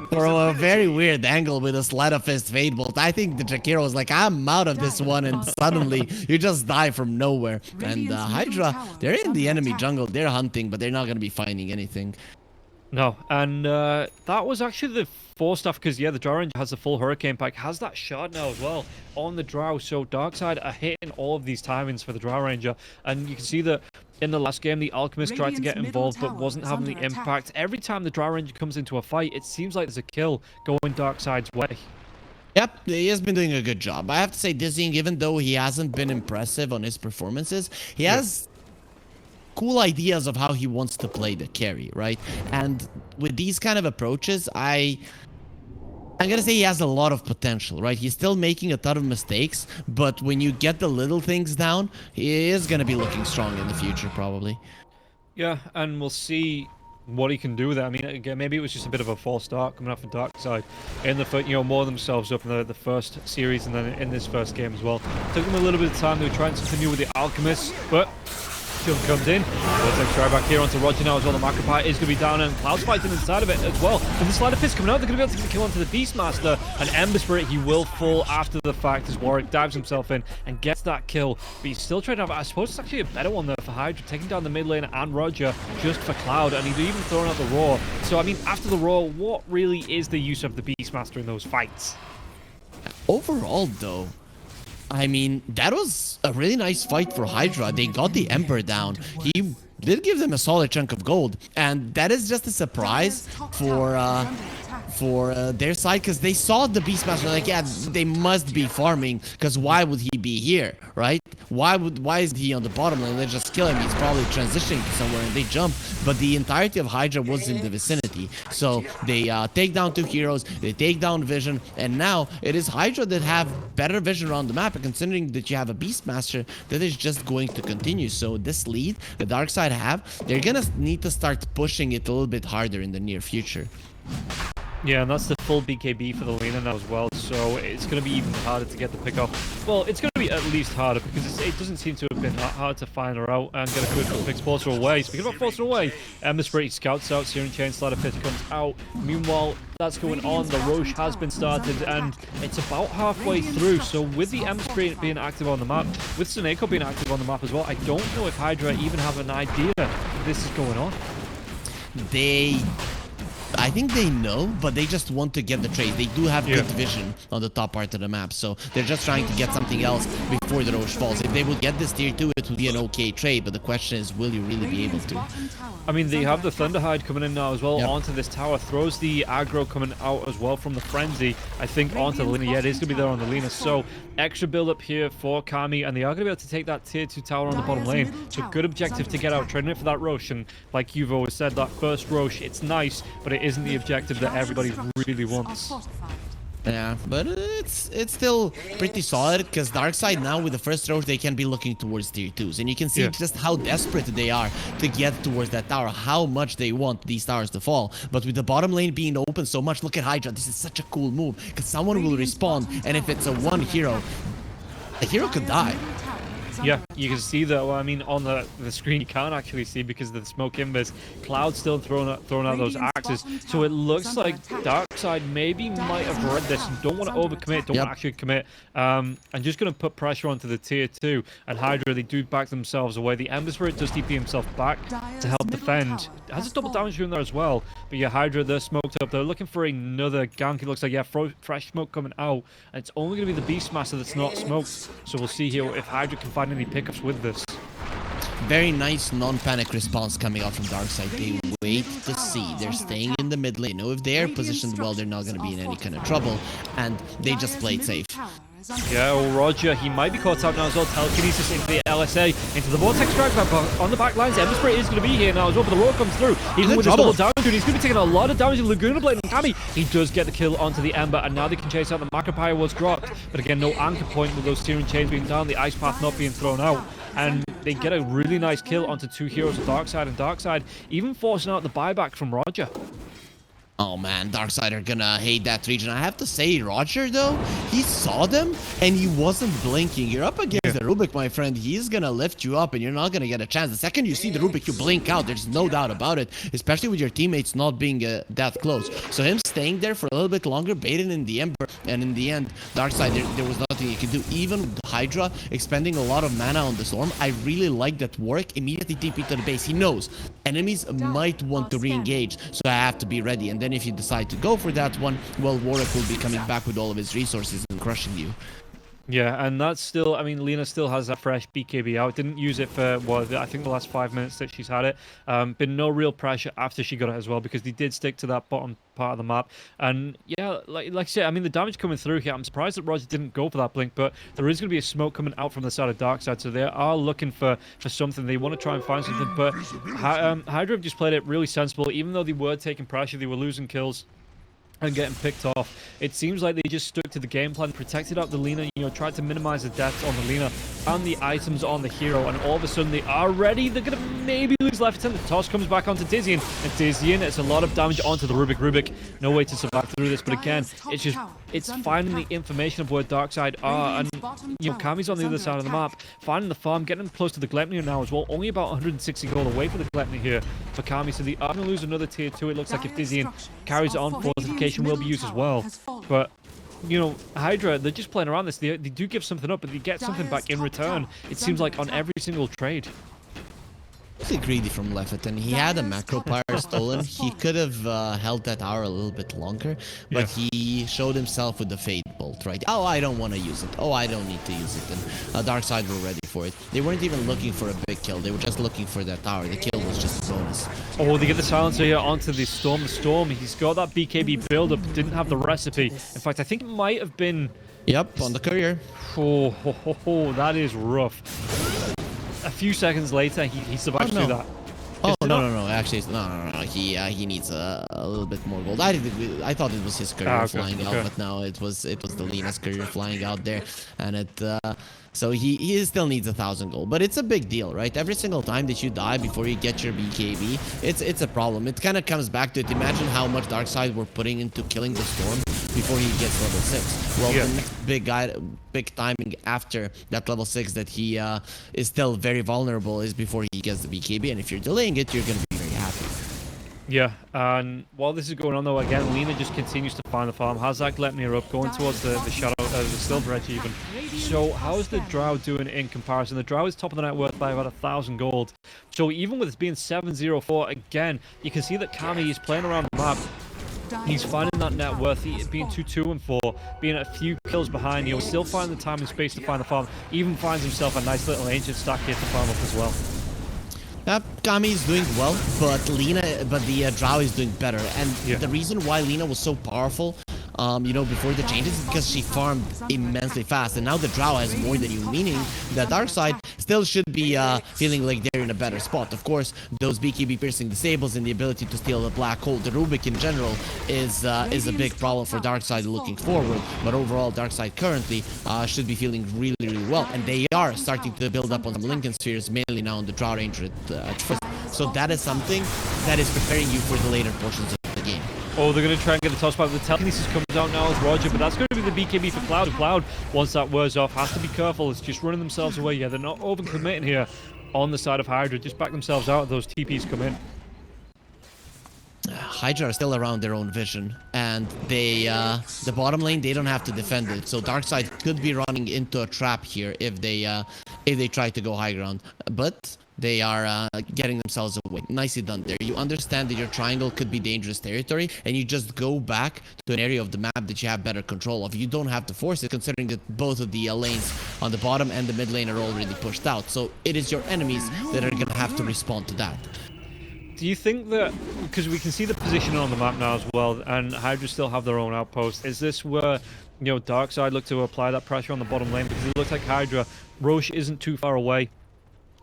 For a very weird angle with a Sleight of Fist Fade Bolt, I think the Jakiro was like, I'm out of this one, and suddenly you just die from nowhere. And HYDRA, they're in the enemy jungle, they're hunting, but they're not going to be finding anything. No, and that was actually the Force Staff, because, yeah, the Drow Ranger has the full Hurricane Pack, has that shard now as well on the Drow, so Darkside are hitting all of these timings for the Drow Ranger, and you can see that in the last game, the Alchemist tried to get involved, but wasn't having the impact. Every time the Drow Ranger comes into a fight, it seems like there's a kill going Darkside's way. Yep, he has been doing a good job. I have to say, Dizzying, even though he hasn't been impressive on his performances, he has cool ideas of how he wants to play the carry, right? And with these kind of approaches, I'm gonna say he has a lot of potential, right? He's still making a ton of mistakes, but when you get the little things down, he is gonna be looking strong in the future, probably. Yeah, and we'll see what he can do with that. I mean, again, maybe it was just a bit of a false start coming off the Darkside in the, you know, more themselves up in the first series and then in this first game as well. Took them a little bit of time. They were trying to continue with the Alchemist, but Jump comes in. Vortex try back here onto Roger now as well. The Macropie is going to be down, and Cloud's fighting inside of it as well. And the Sleight of Fist coming out, they're going to be able to get the kill onto the Beastmaster. And Ember Spirit, he will fall after the fact as Warwick dives himself in and gets that kill. But he's still trying to have, I suppose it's actually a better one there for HYDRA, taking down the mid lane and Roger just for Cloud. And he's even throwing out the Roar. So, I mean, after the Roar, what really is the use of the Beastmaster in those fights? Overall, though, I mean, that was a really nice fight for HYDRA. They got the Emperor down. He did give them a solid chunk of gold. And that is just a surprise for their side, because they saw the Beastmaster like, yeah, they must be farming, because why would he be here, right? Why is he on the bottom lane? Let's just kill him. He's probably transitioning to somewhere, and they jump. But the entirety of HYDRA was in the vicinity. So they take down 2 heroes, they take down Vision, and now it is HYDRA that have better vision around the map. And considering that you have a Beastmaster, that is just going to continue. So this lead the Darkside have, they're gonna need to start pushing it a little bit harder in the near future. Yeah, and that's the full BKB for the Lena now as well, so it's going to be even harder to get the pick off. Well, it's going to be at least harder because it doesn't seem to have been that hard to find her out and get a quick fix. Force her away. Speaking about force her away, Ember Spirit scouts out, Searing Chain Slider Pit comes out. Meanwhile, that's going on. The Roche has been started and it's about halfway through. So with the Ember Spirit being active on the map, with Suneko being active on the map as well, I don't know if HYDRA even have an idea that this is going on. I think they know, but they just want to get the trade. They do have good vision on the top part of the map, so they're just trying to get something else before the Roche falls. If they would get this tier 2, it would be an okay trade, but the question is, will you really be able to? I mean, they have the Thunderhide coming in now as well onto this tower. Throws the aggro coming out as well from the Frenzy, I think, onto the Lina. Yeah, it is going to be there on the Lina. So, extra build-up here for Kami, and they are going to be able to take that tier 2 tower on the bottom lane. So, good objective to get out, trading it for that Roche. And like you've always said, that first Roche, it's nice, but it isn't the objective that everybody really wants. Yeah, but it's still pretty solid because Darkside now with the first Roche, they can be looking towards tier 2s. And you can see just how desperate they are to get towards that tower, how much they want these towers to fall. But with the bottom lane being open so much, look at HYDRA. This is such a cool move because someone will respawn, and if it's a one hero, the hero could die. Yeah, you can see that. Well, I mean, on the screen, you can't actually see because of the smoke invis. Cloud still throwing out those axes. So it looks like Darkside maybe might have read this and don't want to overcommit, don't want to actually commit. And just going to put pressure onto the tier 2. And HYDRA, they do back themselves away. The Ember Spirit does TP himself back to help defend. It has a double damage in there as well. But yeah, HYDRA, they're smoked up. They're looking for another gank. It looks like, yeah, fresh smoke coming out. And it's only going to be the Beastmaster that's not smoked. So we'll see here if HYDRA can find any pickups with this. Very nice non-panic response coming out from Darkside. They wait to see. They're staying in the mid lane. Know if they're positioned well, they're not going to be in any kind of trouble. And they just played safe. Yeah, well, Roger, he might be caught out now as well. Telekinesis into the LSA, into the Vortex Strike, but on the back lines, Ember Spirit is going to be here now as well, but the roar comes through. Even with this double damage, he's going to be taking a lot of damage in Laguna Blade and Kami. He does get the kill onto the Ember, and now they can chase out. The Macropire was dropped, but again, no anchor point with those Searing Chains being down, the Ice Path not being thrown out. And they get a really nice kill onto two heroes of Darkside, and Darkside even forcing out the buyback from Roger. Oh man, Darkside are gonna hate that region. I have to say, Roger though, he saw them and he wasn't blinking. You're up against the Rubik, my friend. He's gonna lift you up and you're not gonna get a chance. The second you see the Rubik, you blink out. There's no doubt about it, especially with your teammates not being that close. So him staying there for a little bit longer, baiting in the Ember, and in the end, Darkside, there was nothing he could do. Even with HYDRA expending a lot of mana on the Storm, I really like that Warwick immediately TP to the base. He knows enemies might want to re-engage, so I have to be ready. And then if you decide to go for that one, well, Warwick will be coming back with all of his resources and crushing you. Yeah, and that's still, I mean, Lena still has that fresh BKB out. Didn't use it for, well, I think the last 5 minutes that she's had it. Been no real pressure after she got it as well, because they did stick to that bottom part of the map. And yeah, like I said, I mean, the damage coming through here, I'm surprised that Roger didn't go for that blink, but there is going to be a smoke coming out from the side of Darkside, so they are looking for something. They want to try and find something, but HYDRA have just played it really sensible. Even though they were taking pressure, they were losing kills and getting picked off. It seems like they just stuck to the game plan, protected out the Lina, you know, tried to minimize the deaths on the Lina and the items on the hero, and all of a sudden they are ready. They're gonna maybe lose left 10. The toss comes back onto Dizzian, and Dizzian, it's a lot of damage onto the Rubik. No way to survive through this, but again, it's finding the information of where Darkside are, and you know, Kami's on the other side of the map, finding the farm, getting close to the Gleipnir now as well. Only about 160 gold away for the Gleipnir here for Kami, so they are gonna lose another tier 2. It looks like if Dizzian carries on, fortification will be used as well. But you know, HYDRA, they're just playing around this. They do give something up, but they get something back in return. It seems like on every single trade. Really greedy from Leffet, and he had a macro pyre stolen. He could have held that hour a little bit longer, but he showed himself with the Fade Bolt, right? Oh, I don't want to use it. Oh, I don't need to use it. And Darkside were ready for it. They weren't even looking for a big kill. They were just looking for that tower. The kill was just a bonus. Oh, they get the silencer here onto the Storm. The Storm, he's got that BKB build-up, didn't have the recipe. In fact, I think it might have been... Yep, on the courier. Oh, that is rough. A few seconds later, he survived through that. Oh, No. Actually, no. He needs a little bit more gold. I thought it was his career flying out, but no, it was the Lena's career flying out there, and it. So he still needs 1,000 gold, but it's a big deal, right? Every single time that you die before you get your BKB, it's a problem. It kind of comes back to it. Imagine how much Darkside we're putting into killing the Storm before he gets level 6. Well, the next big timing after that level 6 that he is still very vulnerable is before he gets the BKB, and if you're delaying it, you're gonna be very happy. Yeah, and while this is going on though, again, Lena just continues to find the farm. Hazak letting her up, going towards the shadow, the silver edge even. So how's the Drow doing in comparison? The Drow is top of the net worth by about 1,000 gold. So even with it being 7-0-4, again, you can see that Kami is playing around the map. He's finding that net worth, being 2-2-4, being a few kills behind. He'll still find the time and space to find the farm. Even finds himself a nice little ancient stack here to farm up as well. Kami is doing well, but the Drow is doing better. And the reason why Lena was so powerful, before the changes is because she farmed immensely fast. And now the Drow has more than you, meaning that Darkside still should be feeling like they're in a better spot. Of course, those BKB piercing disables and the ability to steal the black hole, the Rubik in general, is a big problem for Darkside looking forward. But overall, Darkside currently should be feeling really, really well. And they are starting to build up on some Lincoln spheres, mainly now on the Drow Ranger at first. So that is something that is preparing you for the later portions of the game. Oh, they're going to try and get the toss back. The telekinesis comes out now as Roger, but that's going to be the BKB for Cloud. Cloud, once that wears off, has to be careful. It's just running themselves away. Yeah, they're not over-committing here on the side of HYDRA. Just back themselves out if those TPs come in. HYDRA are still around their own vision, and the bottom lane, they don't have to defend it. So Darkside could be running into a trap here if they try to go high ground. But they are getting themselves away. Nicely done there. You understand that your triangle could be dangerous territory, and you just go back to an area of the map that you have better control of. You don't have to force it, considering that both of the lanes on the bottom and the mid lane are already pushed out. So it is your enemies that are going to have to respond to that. Do you think that, because we can see the positioning on the map now as well, and HYDRA still have their own outpost, is this where, Darkside look to apply that pressure on the bottom lane? Because it looks like HYDRA, Roche isn't too far away.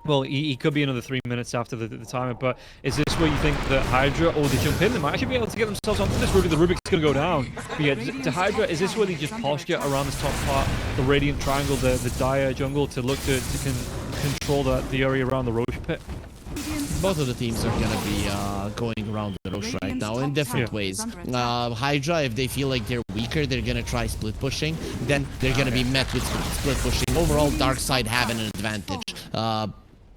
Well, he could be another 3 minutes after the timer, but is this where you think that HYDRA, they jump in, they might actually be able to get themselves onto this Rubik? The Rubik's going to go down. But yeah, to HYDRA, is this where they just posture around this top part, the Radiant Triangle, the dire jungle, to look to control the area around the Roche pit? Both of the teams are going to be going around the Roche right now in different ways. HYDRA, if they feel like they're weaker, they're going to try split pushing. Then they're going to be met with split pushing. Overall, Darkside having an advantage.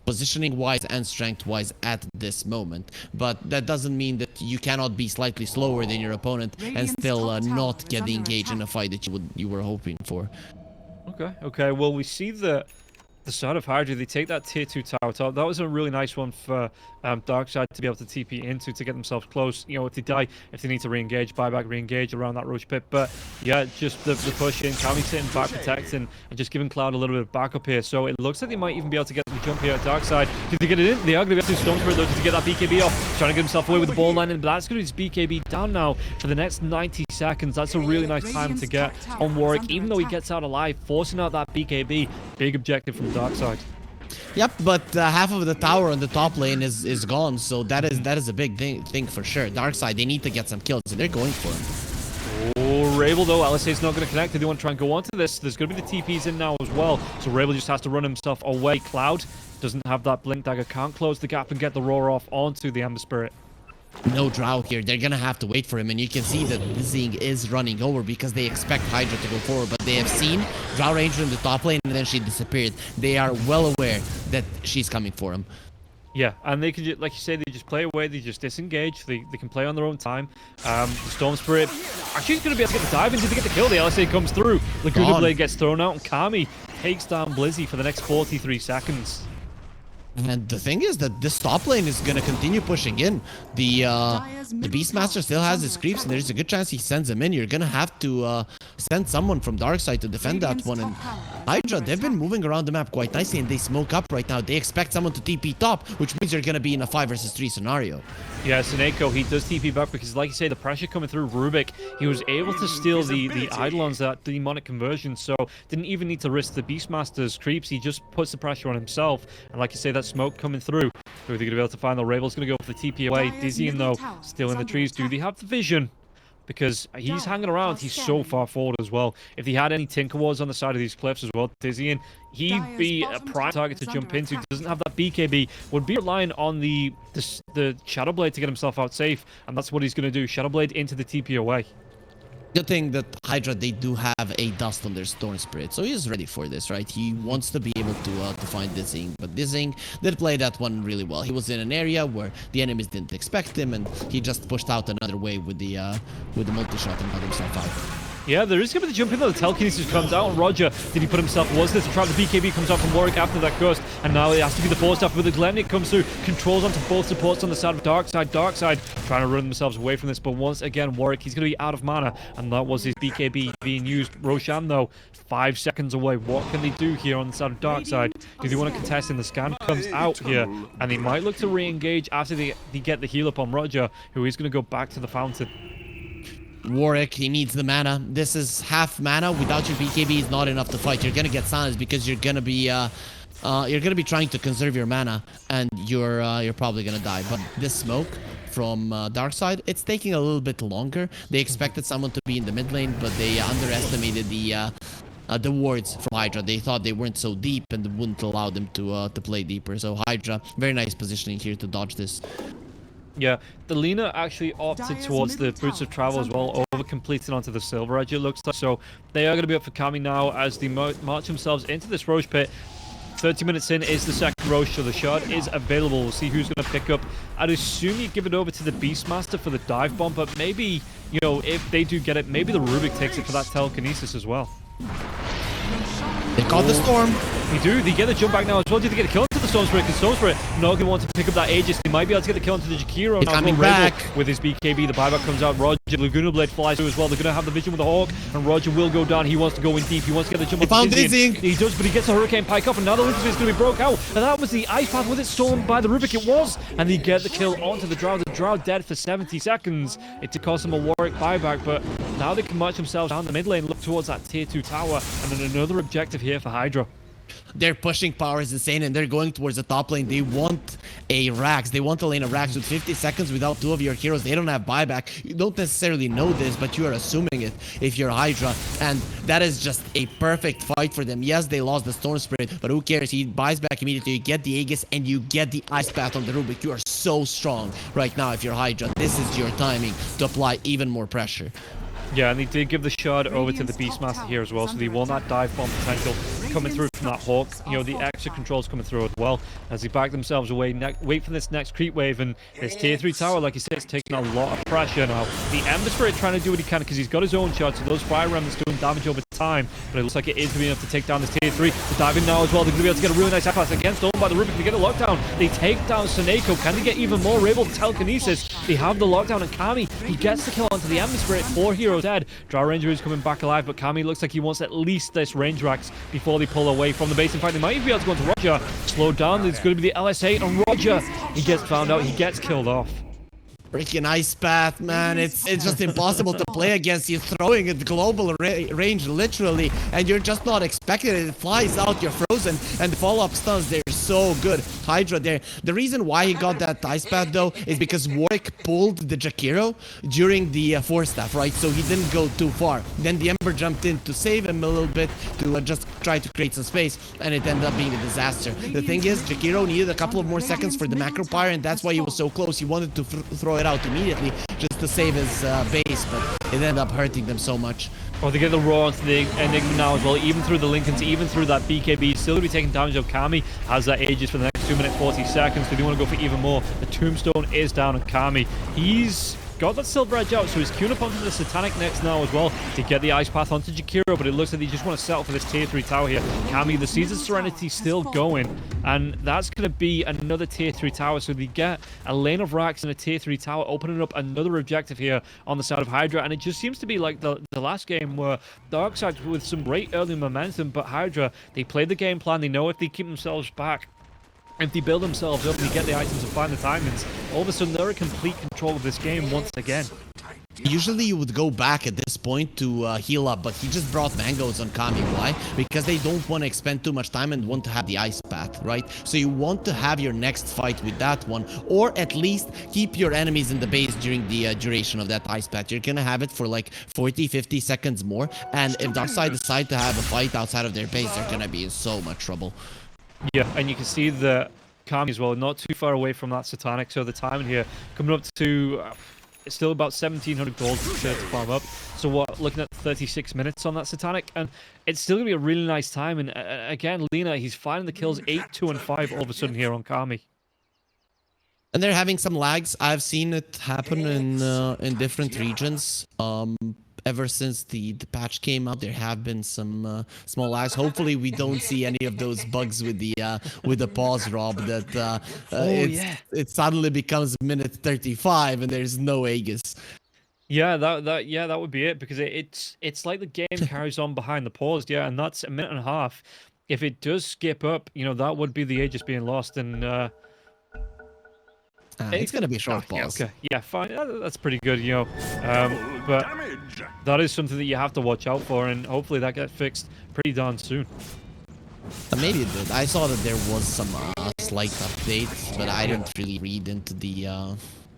Positioning-wise and strength-wise at this moment. But that doesn't mean that you cannot be slightly slower than your opponent and still not get the engage in a fight that you were hoping for. Okay. Well, we see the side of HYDRA, they take that tier 2 tower top. That was a really nice one for Darkside to be able to TP into to get themselves close. If they die, if they need to re-engage, buyback, re-engage around that Roche pit. But yeah, just the push in, Kami sitting back, protecting, and just giving Cloud a little bit of backup here. So it looks like they might even be able to get the jump here at Darkside. Did they get it in? They are going to be able to Storm Spirit though to get that BKB off. Trying to get himself away with the ball line, but that's going to be his BKB down now for the next 90 seconds. That's a really nice time to get on Warwick, even though he gets out alive, forcing out that BKB. Big objective from Darkside. Yep, but half of the tower on the top lane is gone, so that is a big thing for sure. Darkside, they need to get some kills, and they're going for him. Oh, Rabel though, LSA's not going to connect. They want to try and go onto this. There's going to be the TPs in now as well, so Rabel just has to run himself away. Cloud doesn't have that Blink Dagger, can't close the gap and get the roar off onto the Ember Spirit. No Drow here. They're gonna have to wait for him, and you can see that Zing is running over because they expect HYDRA to go forward, but they have seen Drow Ranger in the top lane and then she disappeared. They are well aware that she's coming for him. Yeah, and they can just, like you say, they just play away, they just disengage, they can play on their own time. The Storm Spirit actually is going to be able to get the dive in. Did they get the kill? The LSA comes through. Laguna Blade gets thrown out, and Kami takes down Blizzy for the next 43 seconds. And the thing is that this top lane is going to continue pushing in. The Beastmaster still has his creeps, and there's a good chance he sends them in. You're going to have to send someone from Darkside to defend that one. And HYDRA, they've been moving around the map quite nicely, and they smoke up right now. They expect someone to TP top, which means you're going to be in a 5 versus 3 scenario. Yeah, Seneko, he does TP back because, like you say, the pressure coming through Rubik, he was able to steal the Eidolons, that demonic conversion, so didn't even need to risk the Beastmaster's creeps. He just puts the pressure on himself. And like you say, that that smoke coming through. Who are they going to be able to find? The Rabel's going to go for the TP away. Dizzying, though, still in the trees. Do they have the vision? Because he's hanging around. He's so far forward as well. If he had any Tinker Wars on the side of these cliffs as well, Dizzying, he'd be a prime target to jump into. Doesn't have that BKB. Would be relying on the Shadow Blade to get himself out safe. And that's what he's going to do. Shadow Blade into the TP away. Good thing that HYDRA, they do have a dust on their Storm Spirit, so he's ready for this, right? He wants to be able to find Dizzying, but Dizzying did play that one really well. He was in an area where the enemies didn't expect him, and he just pushed out another wave with the multi-shot and got himself out. Yeah, there is going to be the jump in though. The telekinesis comes out on Roger. Did he put himself? Was this a trap? The BKB comes out from Warwick after that ghost, and now it has to be the force staff. But the Glemnik comes through, controls onto both supports on the side of Darkside. Darkside trying to run themselves away from this, but once again, Warwick, he's going to be out of mana, and that was his BKB being used. Roshan, though, 5 seconds away. What can they do here on the side of Darkside? Do they want to contest? And the scan comes out here, and they might look to re-engage after they get the heal up on Roger, who is going to go back to the fountain. Warwick, he needs the mana. This is half mana. Without your BKB, is not enough to fight. You're gonna get silenced because you're gonna be trying to conserve your mana, and you're probably gonna die. But this smoke from Darkside, it's taking a little bit longer. They expected someone to be in the mid lane, but they underestimated the wards from HYDRA. They thought they weren't so deep and wouldn't allow them to play deeper. So HYDRA, very nice positioning here to dodge this. Yeah, the Lina actually opted towards the Boots of Travel as well, over completing onto the Silver Edge, it looks like. So they are going to be up for Kami now as they march themselves into this Roche pit. 30 minutes in is the second Roche, so the shard is available. We'll see who's going to pick up. I'd assume you give it over to the Beastmaster for the dive bomb, but maybe, you know, if they do get it, maybe the Rubik takes it for that telekinesis as well. They caught the storm. They do. They get the jump back now as well. Do they get a kill into the Storm Spirit? Because Storm Spirit not going to want to pick up that Aegis. They might be able to get the kill into the Jakiro. He's coming back. With his BKB, the buyback comes out. Roger, Laguna Blade flies through as well. They're going to have the vision with the Hawk, and Roger will go down. He wants to go in deep. He wants to get the jump on Dizzying. He does, but he gets a Hurricane Pike off, and now the Lucas is going to be broke out. And that was the Ice Path with it stolen by the Rubik. It was. And they get the kill onto the Drow. The Drow dead for 70 seconds. It did cost them a Warwick buyback, but now they can march themselves down the mid lane, look towards that tier 2 tower, and then another objective here for HYDRA. Their pushing power is insane, and they're going towards the top lane. They want a Rax. They want a lane of Rax with 50 seconds without 2 of your heroes. They don't have buyback. You don't necessarily know this, but you are assuming it if you're HYDRA, and that is just a perfect fight for them. Yes, they lost the Storm Spirit, but who cares? He buys back immediately. You get the Aegis, and you get the Ice Path on the Rubik. You are so strong right now if you're HYDRA. This is your timing to apply even more pressure. Yeah, and they did give the shard over to the Beastmaster here as well, so they want that dive bomb potential coming through from that Hawk. You know, the extra controls coming through as well as they back themselves away. Wait for this next creep wave, and this tier 3 tower, like you said, is taking a lot of pressure now. The Ember Spirit trying to do what he can because he's got his own shard, so those fire remnants doing damage over time, but it looks like it is going to be enough to take down this tier 3. The diving now as well. They're going to be able to get a really nice pass against owned by the Rubik. They get a lockdown. They take down Soneko. Can they get even more? Able to telekinesis. They have the lockdown, and Kami, he gets the kill onto the Ember Spirit. 4 heroes dead. Drow Ranger is coming back alive, but Kami looks like he wants at least this range Rax before they pull away from the base. In fact, they might even be able to go into Roger. Slowed down. It's going to be the LS8 on Roger. He gets found out. He gets killed off. Freaking Ice Path, man. It's just impossible to play against. You're throwing at global range, literally, and you're just not expecting it. It flies out, you're frozen, and the follow-up stuns, they're so good. HYDRA there. The reason why he got that Ice Path, though, is because Warwick pulled the Jakiro during the Force Staff, right? So he didn't go too far. Then the Ember jumped in to save him a little bit, to just try to create some space, and it ended up being a disaster. The thing is, Jakiro needed a couple of more seconds for the Macro Pyre, and that's why he was so close. He wanted to throw it out immediately just to save his base, but it ended up hurting them so much. Oh, they get the Raw onto the Enigma now as well, even through the Lincolns, even through that BKB. Still going to be taking damage of Kami, has that Aegis for the next 2 minutes 40 seconds. They do want to go for even more. The Tombstone is down on Kami. He's got that Silver Edge out, so he's queuing up onto the Satanic next now as well to get the Ice Path onto Jakiro, but it looks like they just want to settle for this tier 3 tower here. Kami, the Seeds of Serenity still going, and that's going to be another tier 3 tower, so they get a lane of Rax and a tier 3 tower, opening up another objective here on the side of HYDRA, and it just seems to be like the last game where Darkside with some great early momentum, but HYDRA, they play the game plan, they know if they keep themselves back, if they build themselves up and they get the items and find the timings, all of a sudden they're in complete control of this game once again. Usually you would go back at this point to heal up, but he just brought mangoes on Kami. Why? Because they don't want to expend too much time and want to have the ice path, right? So you want to have your next fight with that one, or at least keep your enemies in the base during the duration of that ice path. You're gonna have it for like 40-50 seconds more, and if Darkside decide to have a fight outside of their base, they're gonna be in so much trouble. Yeah, and you can see that Kami as well, not too far away from that Satanic, so the timing here coming up to... it's still about 1,700 gold to farm up. So what, looking at 36 minutes on that Satanic, and it's still going to be a really nice time. And again, Lina, he's finding the kills 8, 2, and 5 all of a sudden here on Kami. And they're having some lags. I've seen it happen in different regions. Ever since the patch came out, there have been some small lags. Hopefully, we don't see any of those bugs with the pause, Rob. That it suddenly becomes minute 35 and there's no Aegis. Yeah, that would be it, because it's like the game carries on behind the pause. Yeah, and that's a minute and a half. If it does skip up, you know, that would be the Aegis being lost, and it's gonna be a short pause. Yeah, okay, yeah, fine. That's pretty good, you know. But that is something that you have to watch out for, and hopefully that gets fixed pretty darn soon. Maybe it did. I saw that there was some slight updates, but I didn't really read into the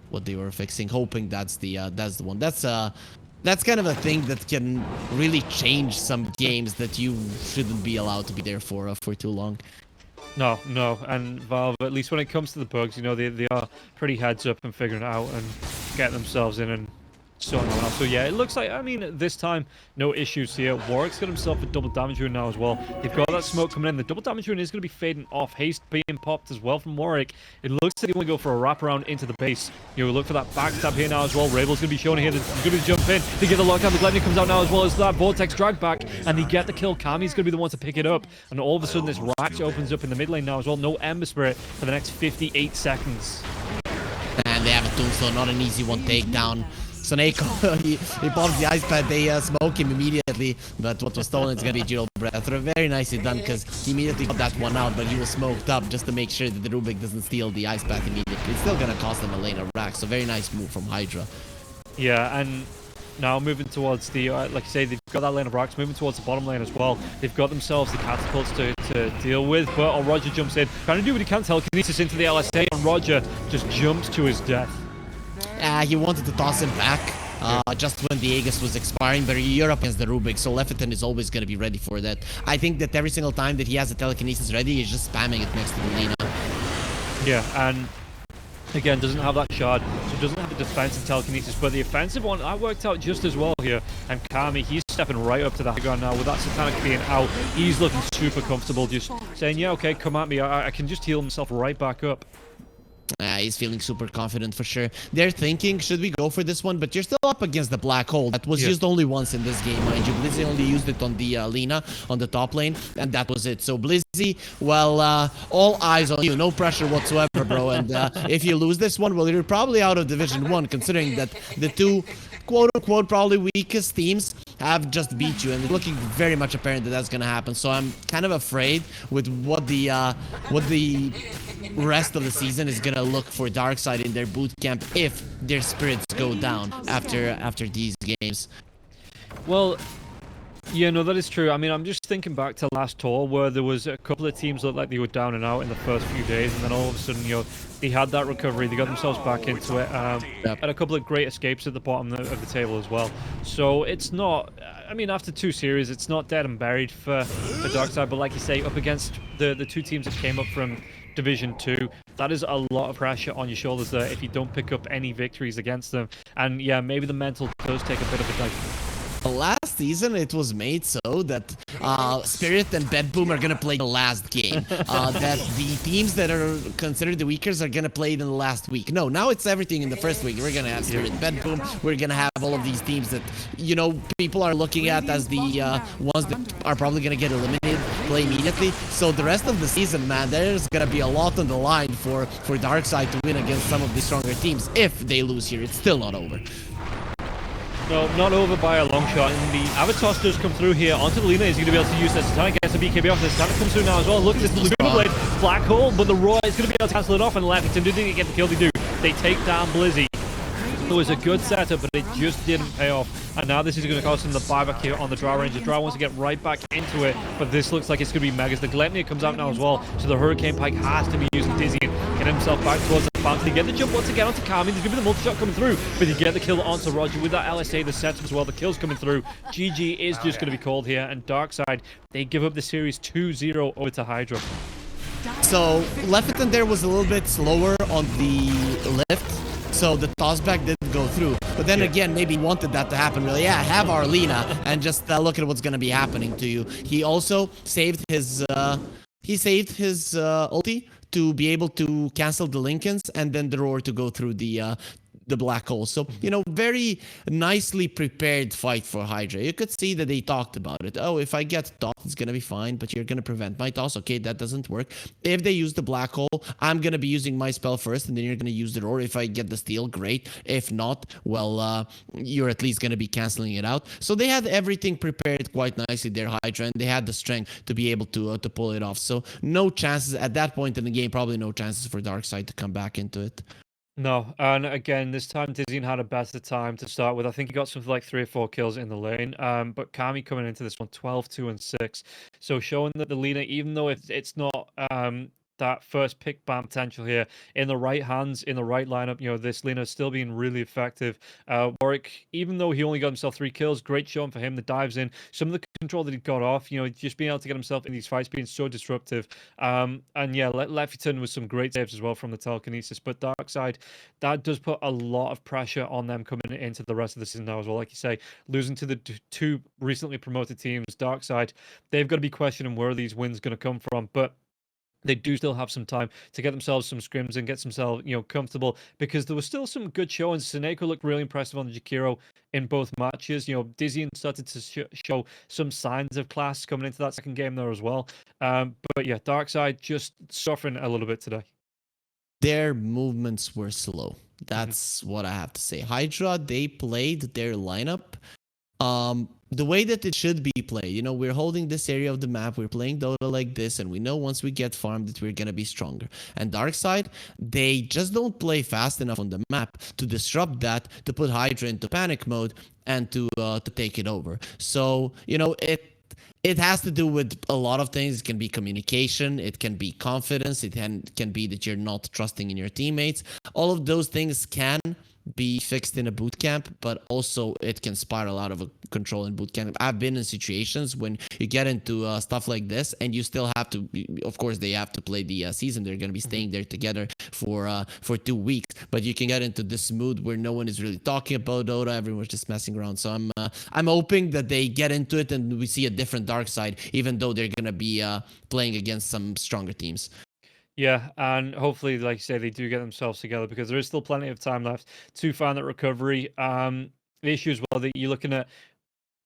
what they were fixing. Hoping that's the one. That's kind of a thing that can really change some games that you shouldn't be allowed to be there for too long. No, and Valve, at least when it comes to the bugs, you know, they are pretty heads up and figuring it out and getting themselves in and sorting it out. So yeah, it looks like, I mean, this time, no issues here. Warwick's got himself a double damage rune now as well. They've got that smoke coming in. The double damage rune is going to be fading off. Haste being popped as well from Warwick. It looks like they want to go for a wraparound into the base. You know, look for that backstab here now as well. Rabel's going to be shown here. There's going to be the jump in. They get the lockdown. The Glenn comes out now as well as that Vortex drag back, and they get the kill. Kami's going to be the one to pick it up. And all of a sudden, this Ratch opens up in the mid lane now as well. No Ember Spirit for the next 58 seconds. And they have a tombstone, not an easy one takedown. Soneko, he pops the ice pad, they smoke him immediately, but what was stolen is going to be Jewel Breath. Very nicely done, because he immediately got that one out, but he was smoked up just to make sure that the Rubik doesn't steal the ice pad immediately. It's still going to cost them a lane of rack, so very nice move from HYDRA. Yeah, and now moving towards the, like I say, they've got that lane of rocks, moving towards the bottom lane as well. They've got themselves the catapults to deal with, but Roger jumps in, trying to do what he can, telekinesis into the LSA, and Roger just jumps to his death. He wanted to toss him back just when the Aegis was expiring, but you're up against the Rubik, so Leviathan is always going to be ready for that. I think that every single time that he has a telekinesis ready, he's just spamming it next to the Lina. Yeah, and again, doesn't have that shard, so doesn't have the defensive telekinesis, but the offensive one, that worked out just as well here. And Kami, he's stepping right up to the high ground now. With that Satanic being out, he's looking super comfortable, just saying, yeah, okay, come at me. I can just heal himself right back up. He's feeling super confident for sure. They're thinking, should we go for this one? But you're still up against the Black Hole. That was used only once in this game, mind you. Blizzy only used it on the Lina, on the top lane, and that was it. So Blizzy, well, all eyes on you. No pressure whatsoever, bro. And if you lose this one, well, you're probably out of Division 1, considering that the two quote-unquote probably weakest teams have just beat you, and it's looking very much apparent that that's gonna happen. So I'm kind of afraid with what the rest of the season is gonna look for Darkside in their boot camp if their spirits go down after these games. Well, yeah, no, that is true. I mean, I'm just thinking back to last tour where there was a couple of teams that looked like they were down and out in the first few days, and then all of a sudden, you know, they had that recovery, they got themselves back into it, and a couple of great escapes at the bottom of the table as well. So it's not, I mean, after 2 series, it's not dead and buried for Darkside, but like you say, up against the 2 teams that came up from Division 2, that is a lot of pressure on your shoulders there if you don't pick up any victories against them. And yeah, maybe the mental does take a bit of a dive. Last season, it was made so that Spirit and Bedboom are gonna play the last game. That the teams that are considered the weakest are gonna play it in the last week. No, now it's everything in the first week. We're gonna have Spirit, Bedboom. We're gonna have all of these teams that, you know, people are looking at as the ones that are probably gonna get eliminated, play immediately. So the rest of the season, man, there's gonna be a lot on the line for Darkside to win against some of the stronger teams. If they lose here, it's still not over. No, not over by a long shot, and the Avatos does come through here onto the Lina. Is going to be able to use this Satanic, gets the BKB off. The Satanic comes through now as well. Look at this Laguna Blade, Black Hole, but the Roy is going to be able to cancel it off, and Leviathan didn't get the kill they do. They take down Blizzy. It was a good setup, but it just didn't pay off. And now this is going to cost him the buyback here on the Drow Ranger. Drow wants to get right back into it, but this looks like it's going to be Megas. The Glepnir comes out now as well, so the Hurricane Pike has to be using Dizzy and get himself back towards the bounce. They get the jump once again onto Kami. There's going to be the multi-shot coming through, but you get the kill onto Roger with that LSA, the setup as well. The kill's coming through. GG is just going to be called here, and Darkside, they give up the series 2-0 over to HYDRA. So Lefferton there was a little bit slower on the lift, so the tossback didn't go through. But then again, maybe he wanted that to happen. Really, yeah, have Arlena and just look at what's gonna be happening to you. He also saved his ulti to be able to cancel the Lincolns and then the roar to go through the black hole. So, you know, very nicely prepared fight for HYDRA. You could see that they talked about it. Oh, if I get tossed, it's going to be fine, but you're going to prevent my toss. Okay, that doesn't work. If they use the black hole, I'm going to be using my spell first, and then you're going to use the roar. If I get the steal, great. If not, well, you're at least going to be canceling it out. So they had everything prepared quite nicely there, HYDRA, and they had the strength to be able to pull it off. So no chances at that point in the game, probably no chances for Darkside to come back into it. No, and again, this time Dizzy had a better time to start with. I think he got something like 3 or 4 kills in the lane. But Kami coming into this one, 12, 2, and 6. So showing that the Lina, even though it's not that first pick ban potential here, in the right hands, in the right lineup, you know, this Lina is still being really effective. Warwick, even though he only got himself 3 kills, great showing for him. The dives in, some of the control that he got off, you know, just being able to get himself in these fights, being so disruptive. And yeah, Lefferton with some great saves as well from the telekinesis. But Darkside, that does put a lot of pressure on them coming into the rest of the season now as well. Like you say, losing to the 2 recently promoted teams, Darkside, they've got to be questioning where these wins going to come from. But they do still have some time to get themselves some scrims and get themselves, you know, comfortable, because there was still some good showings. Seneko looked really impressive on the Jakiro in both matches. You know, Dizzy started to show some signs of class coming into that second game there as well. But yeah, Darkside just suffering a little bit today. Their movements were slow. That's what I have to say. HYDRA, they played their lineup the way that it should be played. You know, we're holding this area of the map, we're playing Dota like this, and we know once we get farmed that we're gonna be stronger. And Darkside, they just don't play fast enough on the map to disrupt that, to put HYDRA into panic mode, and to take it over. So, you know, it has to do with a lot of things. It can be communication, it can be confidence, it can be that you're not trusting in your teammates. All of those things can be fixed in a boot camp, but also it can spiral out of control in boot camp. I've been in situations when you get into stuff like this, and you still have to, of course, they have to play the season. They're going to be staying there together for 2 weeks, but you can get into this mood where no one is really talking about Dota. Everyone's just messing around. So I'm hoping that they get into it and we see a different Darkside, even though they're going to be playing against some stronger teams. Yeah, and hopefully, like you say, they do get themselves together, because there is still plenty of time left to find that recovery. The issue as well that you're looking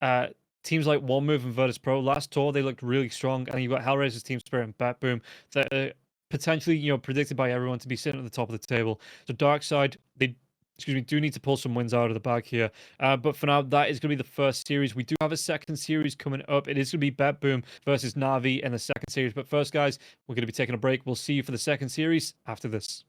at teams like One Move and Virtus Pro. Last tour, they looked really strong, and you've got Hellraiser's Team Spirit and Batboom that are potentially, you know, predicted by everyone to be sitting at the top of the table. So Darkside, they do need to pull some wins out of the bag here. But for now, that is going to be the first series. We do have a second series coming up. It is going to be Batboom versus Na'Vi in the second series. But first, guys, we're going to be taking a break. We'll see you for the second series after this.